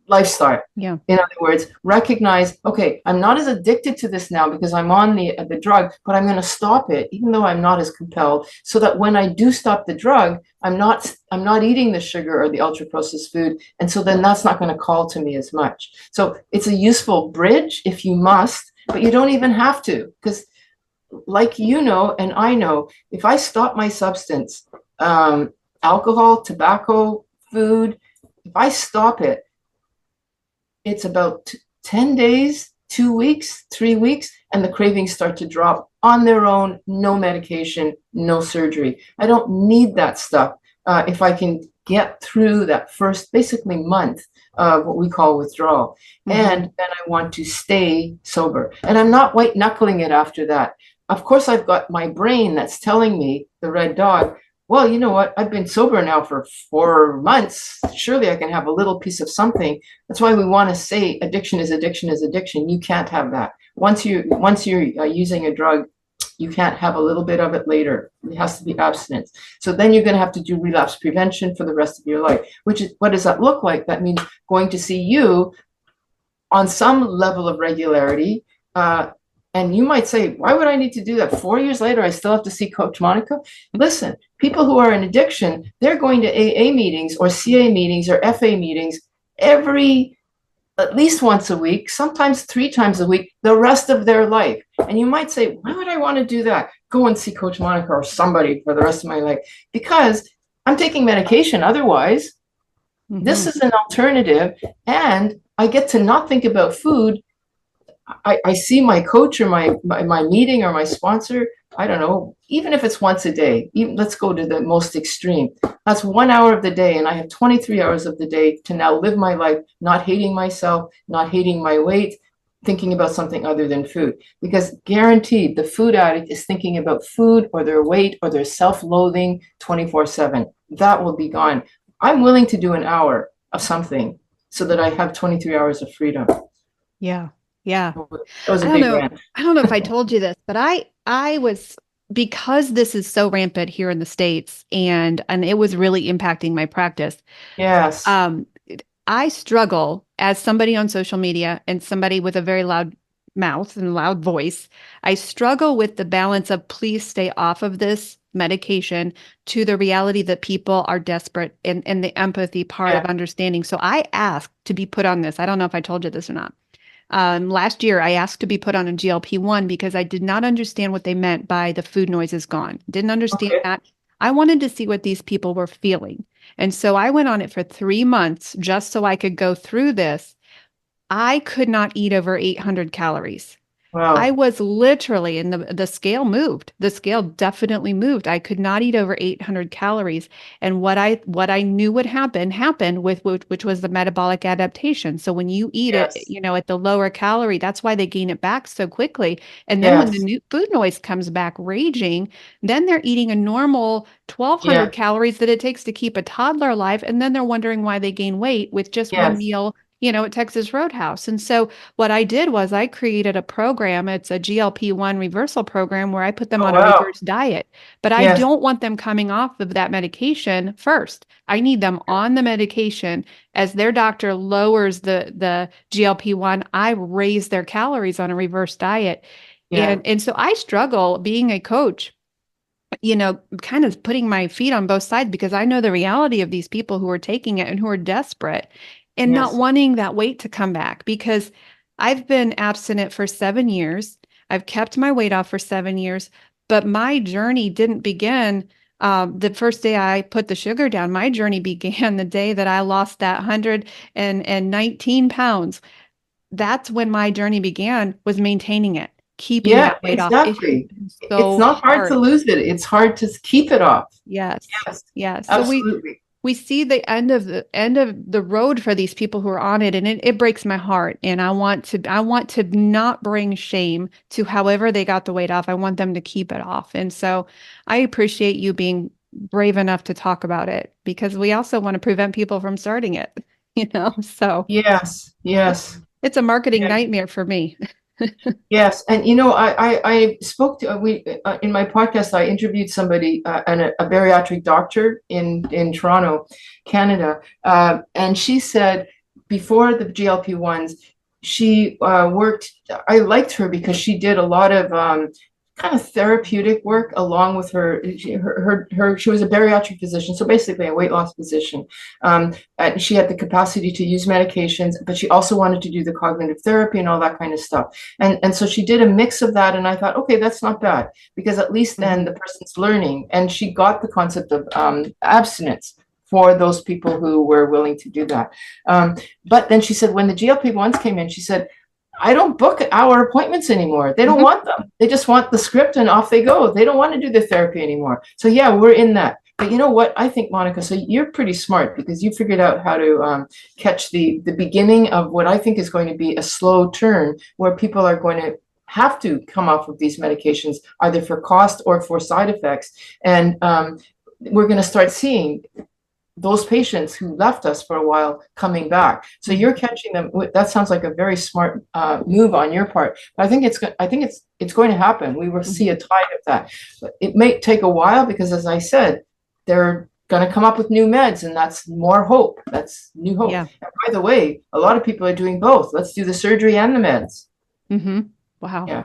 lifestyle. Yeah. In other words, recognize, okay, I'm not as addicted to this now because I'm on the drug, but I'm going to stop it, even though I'm not as compelled, so that when I do stop the drug, I'm not eating the sugar or the ultra processed food, and so then that's not going to call to me as much. So it's a useful bridge if you must, but you don't even have to, because like you know and I know, if I stop my substance, alcohol, tobacco, food, if I stop it, it's about 10 days, 2 weeks, 3 weeks, and the cravings start to drop on their own, no medication, no surgery. I don't need that stuff if I can get through that first basically month of what we call withdrawal. Mm-hmm. And then I want to stay sober. And I'm not white knuckling it after that. of course, I've got my brain that's telling me, the red dog, well, you know what? I've been sober now for 4 months. Surely I can have a little piece of something. That's why we want to say addiction is addiction is addiction. You can't have that. Once you're using a drug, you can't have a little bit of it later. It has to be abstinence. So then you're going to have to do relapse prevention for the rest of your life. Which is, what does that look like? That means going to see you on some level of regularity. And you might say, why would I need to do that? 4 years later, I still have to see Coach Monica. Listen, people who are in addiction, they're going to AA meetings or CA meetings or FA meetings at least once a week, sometimes 3 times a week, the rest of their life. And you might say, why would I want to do that? Go and see Coach Monica or somebody for the rest of my life. Because I'm taking medication otherwise. This is an alternative, and I get to not think about food. I see my coach or my meeting or my sponsor, I don't know, even if it's once a day, let's go to the most extreme. That's 1 hour of the day, and I have 23 hours of the day to now live my life, not hating myself, not hating my weight, thinking about something other than food. Because guaranteed, the food addict is thinking about food or their weight or their self-loathing 24/7. That will be gone. I'm willing to do an hour of something so that I have 23 hours of freedom. Yeah. Yeah. That was a big rant. I don't know if I told you this, but I was, because this is so rampant here in the States and it was really impacting my practice. Yes. I struggle as somebody on social media and somebody with a very loud mouth and loud voice. I struggle with the balance of please stay off of this medication to the reality that people are desperate and the empathy part of understanding. So I asked to be put on this. I don't know if I told you this or not. Last year, I asked to be put on a GLP-1 because I did not understand what they meant by the food noise is gone. Didn't understand that. I wanted to see what these people were feeling. And so I went on it for 3 months just so I could go through this. I could not eat over 800 calories. Wow. I was literally, and the scale moved. The scale definitely moved. I could not eat over 800 calories. And what I knew would happened with which was the metabolic adaptation. So when you eat it, at the lower calorie, that's why they gain it back so quickly. And then when the new food noise comes back raging, then they're eating a normal 1,200 calories that it takes to keep a toddler alive. And then they're wondering why they gain weight with just one meal at Texas Roadhouse. And so what I did was I created a program. It's a GLP-1 reversal program where I put them on a reverse diet, but I don't want them coming off of that medication first. I need them on the medication. As their doctor lowers the GLP-1, I raise their calories on a reverse diet. And so I struggle being a coach, kind of putting my feet on both sides because I know the reality of these people who are taking it and who are desperate. And not wanting that weight to come back, because I've been abstinent for 7 years. I've kept my weight off for 7 years, but my journey didn't begin the first day I put the sugar down. My journey began the day that I lost that 119 pounds. That's when my journey began, was maintaining it, keeping that weight off. It's not hard to lose it. It's hard to keep it off. Yes. Absolutely. So we see the end of the road for these people who are on it, and it breaks my heart. And I want to not bring shame to however they got the weight off. I want them to keep it off. And so I appreciate you being brave enough to talk about it, because we also want to prevent people from starting it, so yes, it's a marketing nightmare for me. Yes, and I spoke to in my podcast. I interviewed somebody, a bariatric doctor in Toronto, Canada, and she said before the GLP-1s, she worked. I liked her because she did a lot of kind of therapeutic work along with she was a bariatric physician, so basically a weight loss physician. And she had the capacity to use medications, but she also wanted to do the cognitive therapy and all that kind of stuff. And so she did a mix of that, and I thought, okay, that's not bad, because at least then the person's learning, and she got the concept of abstinence for those people who were willing to do that. But then she said, when the GLP-1s came in, she said, I don't book hour appointments anymore. They don't want them. They just want the script and off they go. They don't want to do the therapy anymore. So yeah, we're in that. But you know what? I think, Monica, so you're pretty smart because you figured out how to catch the beginning of what I think is going to be a slow turn where people are going to have to come off of these medications, either for cost or for side effects. And we're going to start seeing those patients who left us for a while coming back. So you're catching them. That sounds like a very smart move on your part. But I think it's going to happen. We will see a tide of that. But it may take a while because, as I said, they're going to come up with new meds, and that's more hope. That's new hope. Yeah. And by the way, a lot of people are doing both. Let's do the surgery and the meds. Wow. Yeah.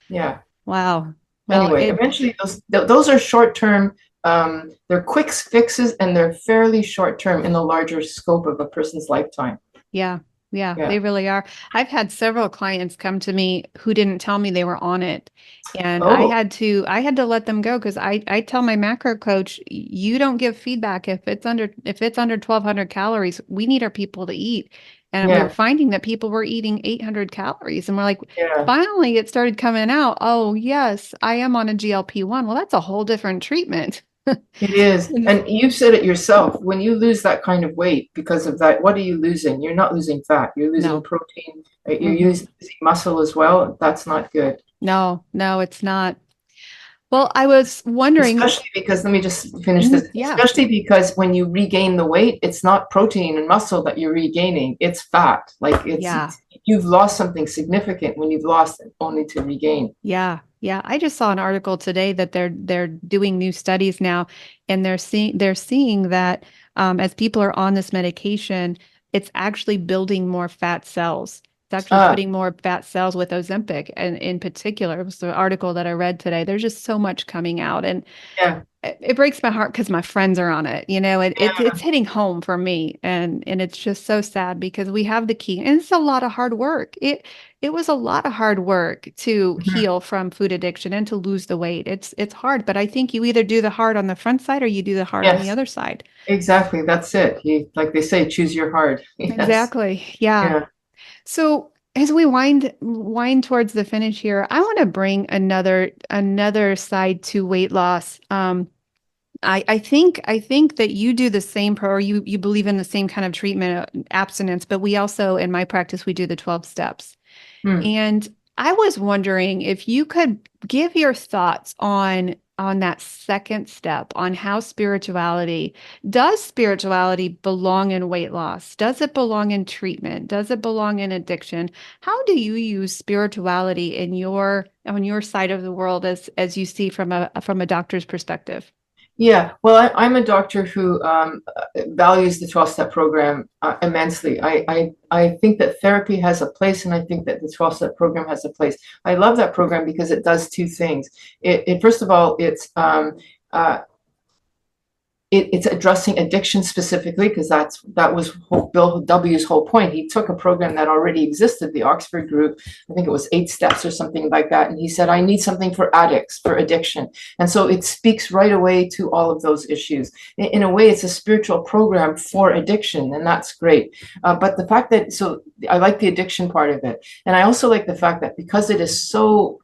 Yeah. Wow. Well, Anyway, eventually those are short-term. They're quick fixes, and they're fairly short-term in the larger scope of a person's lifetime. Yeah, they really are. I've had several clients come to me who didn't tell me they were on it. And I had to let them go, because I tell my macro coach, you don't give feedback if it's under 1,200 calories. We need our people to eat. And we were finding that people were eating 800 calories. And we're like, finally it started coming out. Oh yes, I am on a GLP-1. Well, that's a whole different treatment. It is. And you've said it yourself. When you lose that kind of weight because of that, what are you losing? You're not losing fat. You're losing protein. You're using muscle as well. That's not good. No, it's not. Well, I was wondering. Especially because, let me just finish this. Especially because when you regain the weight, it's not protein and muscle that you're regaining. It's fat. Like you've lost something significant when you've lost it only to regain. Yeah. I just saw an article today that they're doing new studies now, and they're seeing that as people are on this medication, it's actually building more fat cells. It's actually putting more fat cells with Ozempic, and in particular, it was the article that I read today. There's just so much coming out, and it breaks my heart because my friends are on it. It's hitting home for me, and it's just so sad because we have the key, and it's a lot of hard work. It was a lot of hard work to heal from food addiction and to lose the weight. It's hard, but I think you either do the hard on the front side or you do the hard on the other side. Exactly, that's it. Like they say, choose your hard. Exactly. Yeah. So as we wind towards the finish here, I want to bring another side to weight loss. I think that you do the same or you believe in the same kind of treatment, abstinence, but we also, in my practice, we do the 12 steps. And I was wondering if you could give your thoughts on that second step, on how spirituality belong in weight loss? Does it belong in treatment? Does it belong in addiction? How do you use spirituality on your side of the world as you see from a doctor's perspective? Yeah, well, I'm a doctor who values the 12-step program immensely. I think that therapy has a place, and I think that the 12-step program has a place. I love that program because it does two things. It first of all, it's addressing addiction specifically, because that was Bill W.'s whole point. He took a program that already existed, the Oxford group. I think it was 8 steps or something like that. And he said, I need something for addicts, for addiction. And so it speaks right away to all of those issues. In a way, it's a spiritual program for addiction, and that's great. But the fact that, so I like the addiction part of it. And I also like the fact that because it is so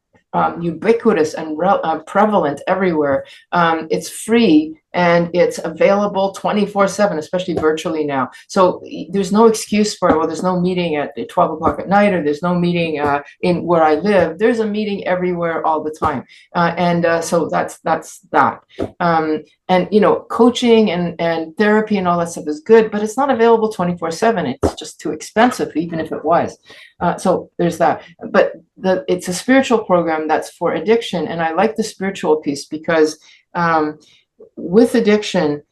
ubiquitous and prevalent everywhere, it's free and it's available 24/7, especially virtually now. So there's no excuse for, well, there's no meeting at 12 o'clock at night, or there's no meeting in where I live. There's a meeting everywhere all the time. So that's that. And, coaching and therapy and all that stuff is good, but it's not available 24/7. It's just too expensive, even if it was. So there's that. But it's a spiritual program that's for addiction. And I like the spiritual piece because with addiction,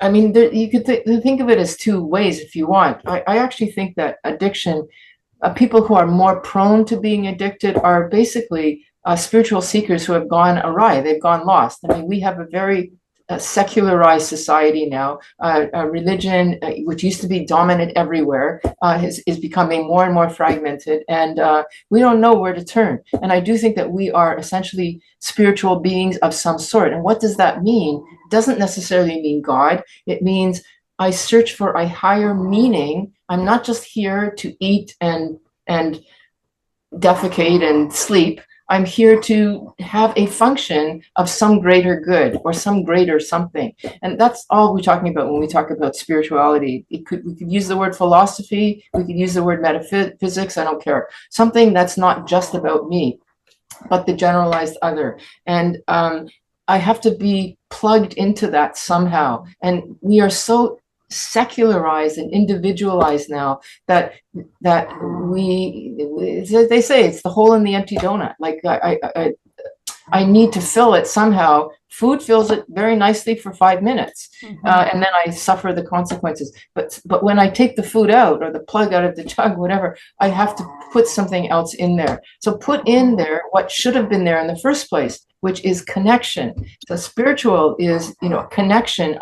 I mean, you could think of it as two ways if you want. I actually think that addiction, people who are more prone to being addicted are basically spiritual seekers who have gone awry. They've gone lost. I mean, we have a very secularized society now. Religion, which used to be dominant everywhere, is becoming more and more fragmented, and we don't know where to turn. And I do think that we are essentially spiritual beings of some sort. And what does that mean? It doesn't necessarily mean God. It means I search for a higher meaning. I'm not just here to eat and defecate and sleep. I'm here to have a function of some greater good or some greater something. And that's all we're talking about when we talk about spirituality. We could use the word philosophy, we could use the word metaphysics, I don't care. Something that's not just about me, but the generalized other. And I have to be plugged into that somehow. And we are so secularized and individualized now that they say it's the hole in the empty donut. Like I need to fill it somehow. Food fills it very nicely for 5 minutes, and then I suffer the consequences. But when I take the food out or the plug out of the jug, whatever, I have to put something else in there. So put in there what should have been there in the first place, which is connection. So spiritual is, connection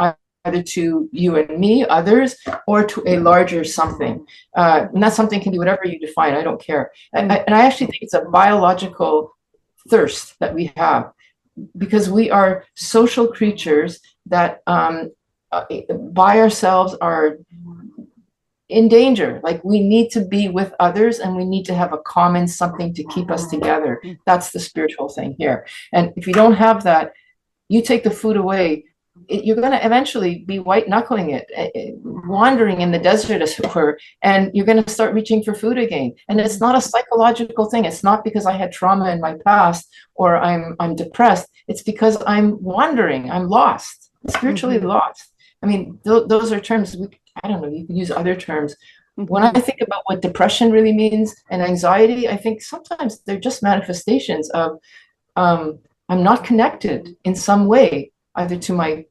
either to you and me, others, or to a larger something. And that something can be whatever you define. I don't care. And I actually think it's a biological thirst that we have, because we are social creatures that by ourselves are in danger. Like we need to be with others, and we need to have a common something to keep us together. That's the spiritual thing here. And if you don't have that, you take the food away, you're going to eventually be white knuckling it, wandering in the desert, as it were, and you're going to start reaching for food again. And it's not a psychological thing. It's not because I had trauma in my past or I'm depressed. It's because I'm wandering. I'm lost, spiritually lost. I mean, those are terms. I don't know. You can use other terms. When I think about what depression really means and anxiety, I think sometimes they're just manifestations of I'm not connected in some way, either to my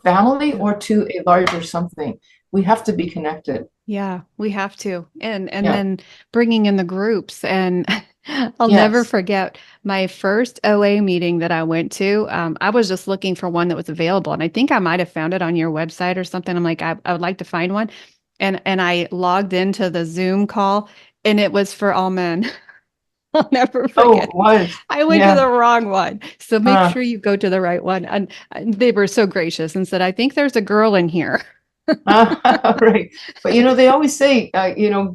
family or to a larger something. We have to be connected. Yeah, we have to. And then bringing in the groups. And I'll never forget my first OA meeting that I went to. I was just looking for one that was available. And I think I might have found it on your website or something. I'm like, I would like to find one. And I logged into the Zoom call, and it was for all men. I'll never forget. I went to the wrong one. So make sure you go to the right one. And they were so gracious and said, I think there's a girl in here. Right. But, they always say,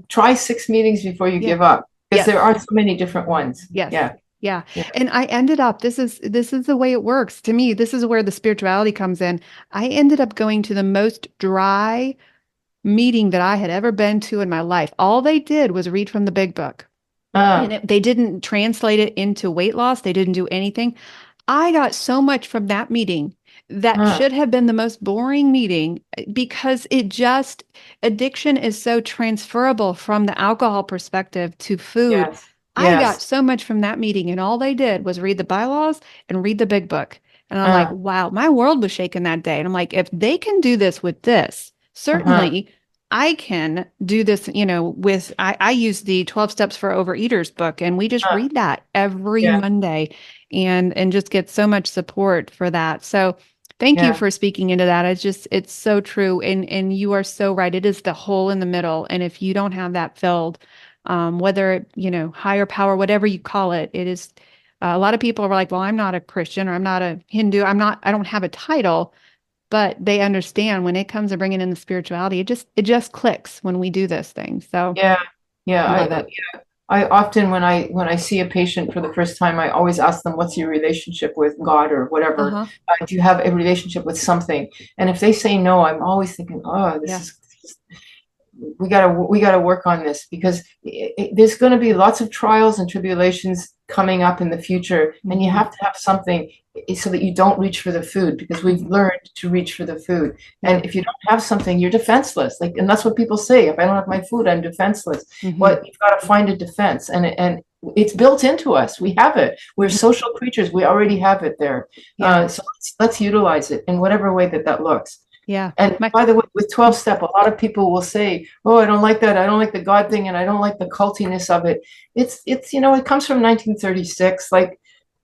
try 6 meetings before you give up, because there are so many different ones. Yes. Yeah. And I ended up, this is the way it works. To me, this is where the spirituality comes in. I ended up going to the most dry meeting that I had ever been to in my life. All they did was read from the big book. And they didn't translate it into weight loss. They didn't do anything. I got so much from that meeting that should have been the most boring meeting, because addiction is so transferable from the alcohol perspective to food. I got so much from that meeting, and all they did was read the bylaws and read the big book. And I'm like, wow, my world was shaken that day. And I'm like, if they can do this with this, certainly I can do this, I use the 12 Steps for Overeaters book, and we just read that every Monday and just get so much support for that. So thank you for speaking into that. It's so true. And you are so right. It is the hole in the middle. And if you don't have that filled, whether, higher power, whatever you call it, it is, a lot of people are like, well, I'm not a Christian, or I'm not a Hindu. I don't have a title. But they understand when it comes to bringing in the spirituality, it just clicks when we do this thing. So I often, when I see a patient for the first time, I always ask them, "What's your relationship with God or whatever? Do you have a relationship with something?" And if they say no, I'm always thinking, "Oh, we gotta work on this," because there's going to be lots of trials and tribulations coming up in the future, and you have to have something so that you don't reach for the food, because we've learned to reach for the food. And if you don't have something, you're defenseless. And that's what people say: if I don't have my food, I'm defenseless. Well, you've got to find a defense, and it's built into us. We have it. We're social creatures. We already have it there. So let's utilize it in whatever way that looks. Yeah. And by the way, with 12 step, a lot of people will say, "Oh, I don't like that. I don't like the God thing, and I don't like the cultiness of it." It's it comes from 1936. Like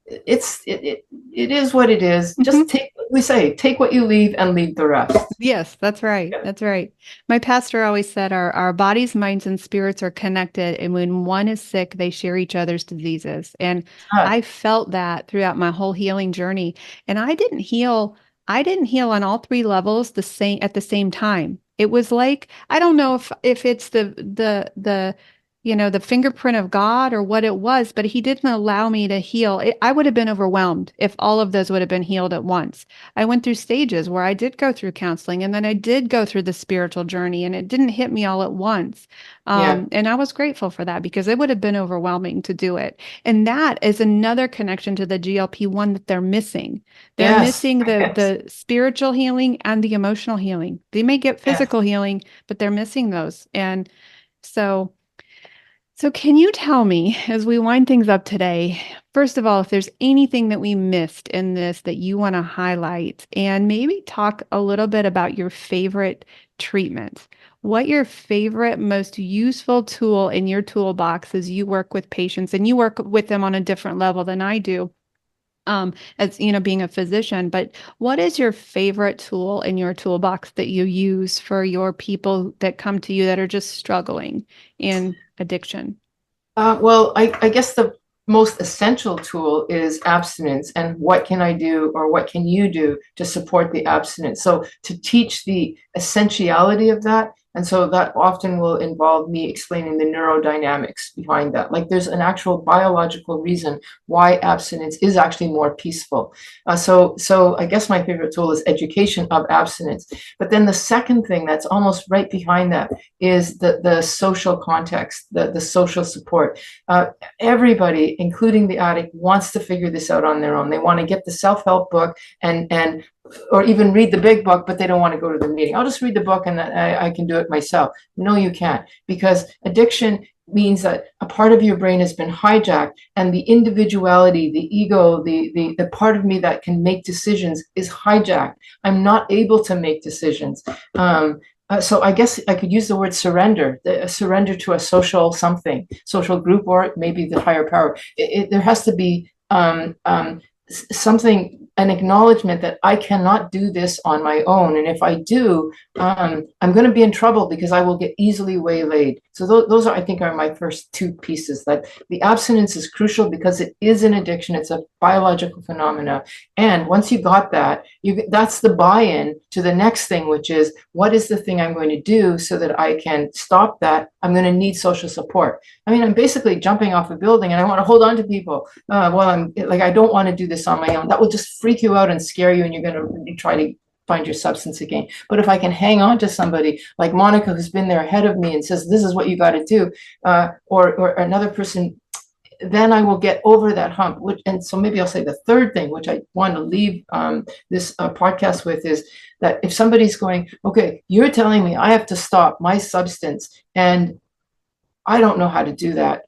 it is what it is. Just take what you leave and leave the rest. Yes, that's right. That's right. My pastor always said our bodies, minds, and spirits are connected, and when one is sick, they share each other's diseases. And I felt that throughout my whole healing journey. And I didn't heal on all 3 levels at the same time. It was like, I don't know if it's the the fingerprint of God or what it was, but he didn't allow me to heal. I would have been overwhelmed if all of those would have been healed at once. I went through stages where I did go through counseling, and then I did go through the spiritual journey, and it didn't hit me all at once. Yeah. And I was grateful for that because it would have been overwhelming to do it. And that is another connection to the GLP-1 that they're missing. They're Yes. missing the Yes. the spiritual healing and the emotional healing. They may get Yes. physical healing, but they're missing those. And so can you tell me, as we wind things up today, first of all, if there's anything that we missed in this that you want to highlight, and maybe talk a little bit about your favorite treatments, what your favorite, most useful tool in your toolbox as you work with patients, and you work with them on a different level than I do, as being a physician, but what is your favorite tool in your toolbox that you use for your people that come to you that are just struggling in addiction? Well, I guess the most essential tool is abstinence, and what can I do or what can you do to support the abstinence? So to teach the essentiality of that. And so that often will involve me explaining the neurodynamics behind that. Like there's an actual biological reason why abstinence is actually more peaceful. So I guess my favorite tool is education of abstinence. But then the second thing that's almost right behind that is the social context, the social support. Everybody, including the addict, wants to figure this out on their own. They want to get the self-help book and or even read the big book, but they don't want to go to the meeting. I'll just read the book and I can do it myself. No, you can't, because addiction means that a part of your brain has been hijacked, and the individuality, the ego, the part of me that can make decisions is hijacked. I'm not able to make decisions. So I guess I could use the word surrender, surrender to a social something, social group, or maybe the higher power. There has to be something, an acknowledgement that I cannot do this on my own. And if I do, I'm going to be in trouble because I will get easily waylaid. So those are, I think, are my first two pieces. That the abstinence is crucial because it is an addiction. It's a biological phenomena. And once you got that, that's the buy-in to the next thing, which is, what is the thing I'm going to do so that I can stop that? I'm going to need social support. I mean, I'm basically jumping off a building and I want to hold on to people. Well, I'm like, I don't want to do this on my own. That will just freak you out and scare you, and you're going to try to find your substance again. But if I can hang on to somebody like Monica, who's been there ahead of me and says, this is what you got to do, or another person, then I will get over that hump. And so maybe I'll say the third thing, which I want to leave this podcast with, is that if somebody's going, okay, you're telling me I have to stop my substance, and I don't know how to do that.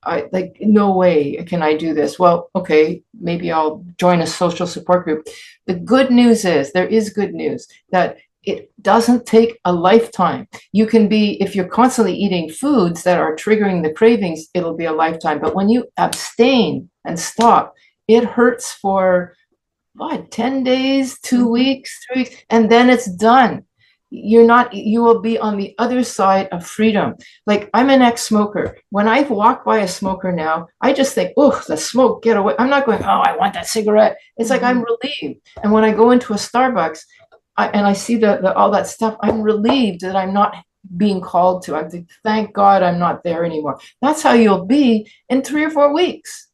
No way can I do this. Well, okay, maybe I'll join a social support group. The good news is, there is good news, that it doesn't take a lifetime. You can be, if you're constantly eating foods that are triggering the cravings, it'll be a lifetime. But when you abstain and stop, it hurts for what, 10 days, 2 weeks, 3 weeks, and then it's done. You will be on the other side of freedom. Like, I'm an ex-smoker. When I walk by a smoker now, I just think, oh, the smoke, get away. I'm not going, oh, I want that cigarette. It's like, I'm relieved. And when I go into a Starbucks and I see all that stuff, I'm relieved that I'm not being called to. I'm like, thank God I'm not there anymore. That's how you'll be in 3 or 4 weeks.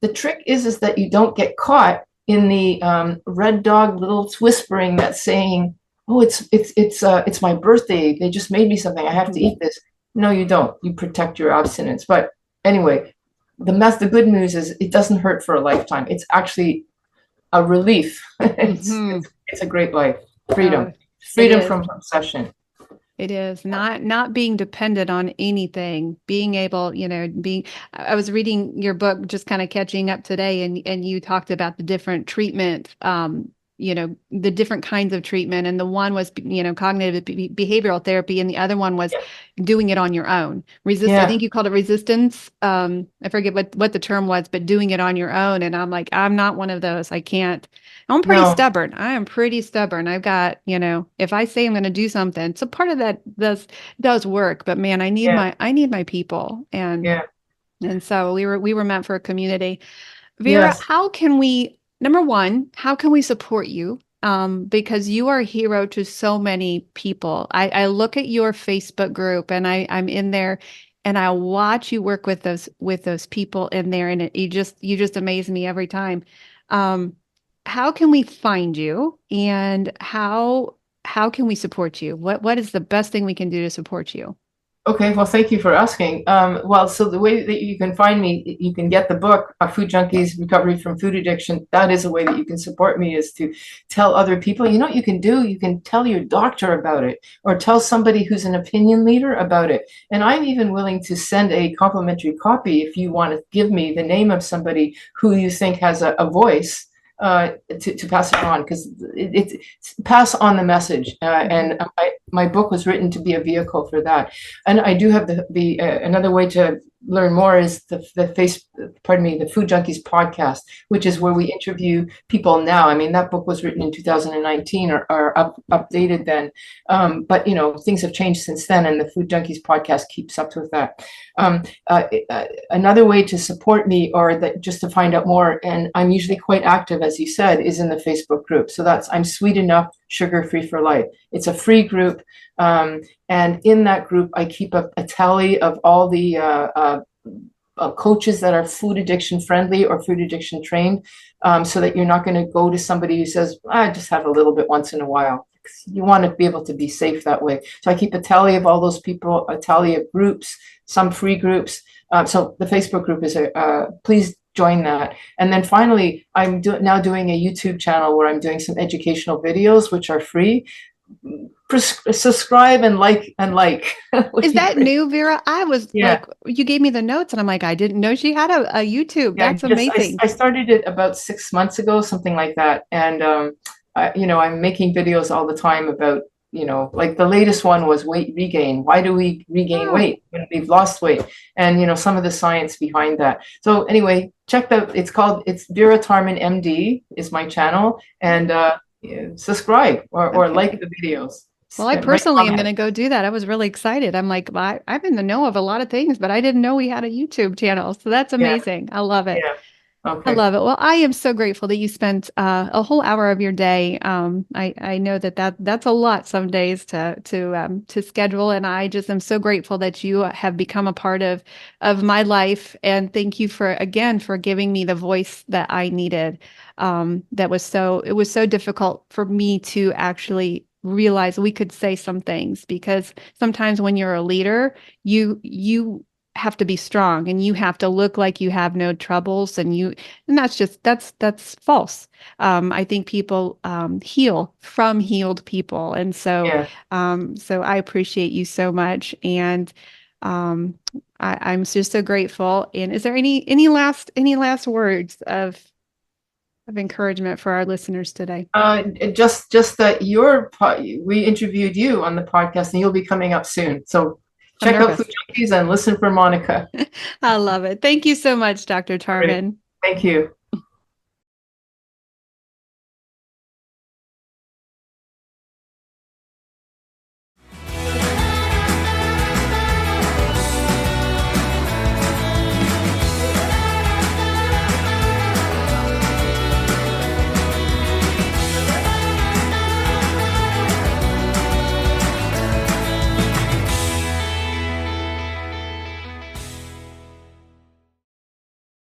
The trick is that you don't get caught in the red dog little whispering that's saying, oh, it's my birthday. They just made me something. I have to eat this. No, you don't. You protect your abstinence. But anyway, the good news is it doesn't hurt for a lifetime. It's actually a relief. It's a great life. Freedom. Freedom from obsession. It is not being dependent on anything, being able, I was reading your book, just kind of catching up today, and you talked about the different treatment, the different kinds of treatment. And the one was, cognitive behavioral therapy. And the other one was doing it on your own. I think you called it resistance. I forget what the term was, but doing it on your own. And I'm like, I'm not one of those. I can't. I'm pretty stubborn. I am pretty stubborn. I've got, if I say I'm going to do something, so part of that does work, but man, I need my people. And so we were meant for a community. Vera, how can we, number one, how can we support you? Because you are a hero to so many people. I look at your Facebook group and I'm in there, and I watch you work with those people in there, and you just amaze me every time. How can we find you, and how can we support you? What is the best thing we can do to support you? Okay, well, thank you for asking. Well, so the way that you can find me, you can get the book, Food Junkies, Recovery from Food Addiction. That is a way that you can support me, is to tell other people. You know what you can do? You can tell your doctor about it, or tell somebody who's an opinion leader about it. And I'm even willing to send a complimentary copy if you want to give me the name of somebody who you think has a voice, to pass it on, because pass on the message. And my book was written to be a vehicle for that. And I do have the another way to learn more is the Food Junkies podcast, which is where we interview people now. I mean, that book was written in 2019, or updated then. But you know, things have changed since then, and the Food Junkies podcast keeps up with that. Another way to support me, or that just to find out more, and I'm usually quite active, as you said, is in the Facebook group. So that's I'm Sweet Enough, Sugar Free for Life. It's a free group. And in that group, I keep a tally of all the coaches that are food addiction friendly or food addiction trained, so that you're not going to go to somebody who says, I just have a little bit once in a while. You want to be able to be safe that way. So I keep a tally of all those people, a tally of groups, some free groups. So the Facebook group is please join that. And then finally, I'm now doing a YouTube channel where I'm doing some educational videos, which are free. Subscribe and like. Is that new, Vera? I was like, you gave me the notes and I'm like, I didn't know she had a YouTube. That's amazing. I started it about 6 months ago, something like that. And, I'm making videos all the time about, like the latest one was weight regain. Why do we regain weight when we've lost weight? And, some of the science behind that. So anyway, check that. It's Vera Tarman MD is my channel. And, subscribe or like the videos. Well, I personally am going to go do that. I was really excited. I'm like, I'm in the know of a lot of things, but I didn't know we had a YouTube channel. So that's amazing. I love it. Yeah. Okay. I love it. Well, I am so grateful that you spent a whole hour of your day. I know that's a lot some days to schedule, and I just am so grateful that you have become a part of my life. And thank you for giving me the voice that I needed. It was so difficult for me to actually realize we could say some things, because sometimes when you're a leader, you have to be strong and you have to look like you have no troubles, and that's false. I think people heal from healed people, and so I appreciate you so much, and I'm just so grateful. And is there any last words of encouragement for our listeners today? Just that we interviewed you on the podcast, and you'll be coming up soon. So check out Food Junkies and listen for Monica. I love it. Thank you so much, Dr. Tarman. Thank you.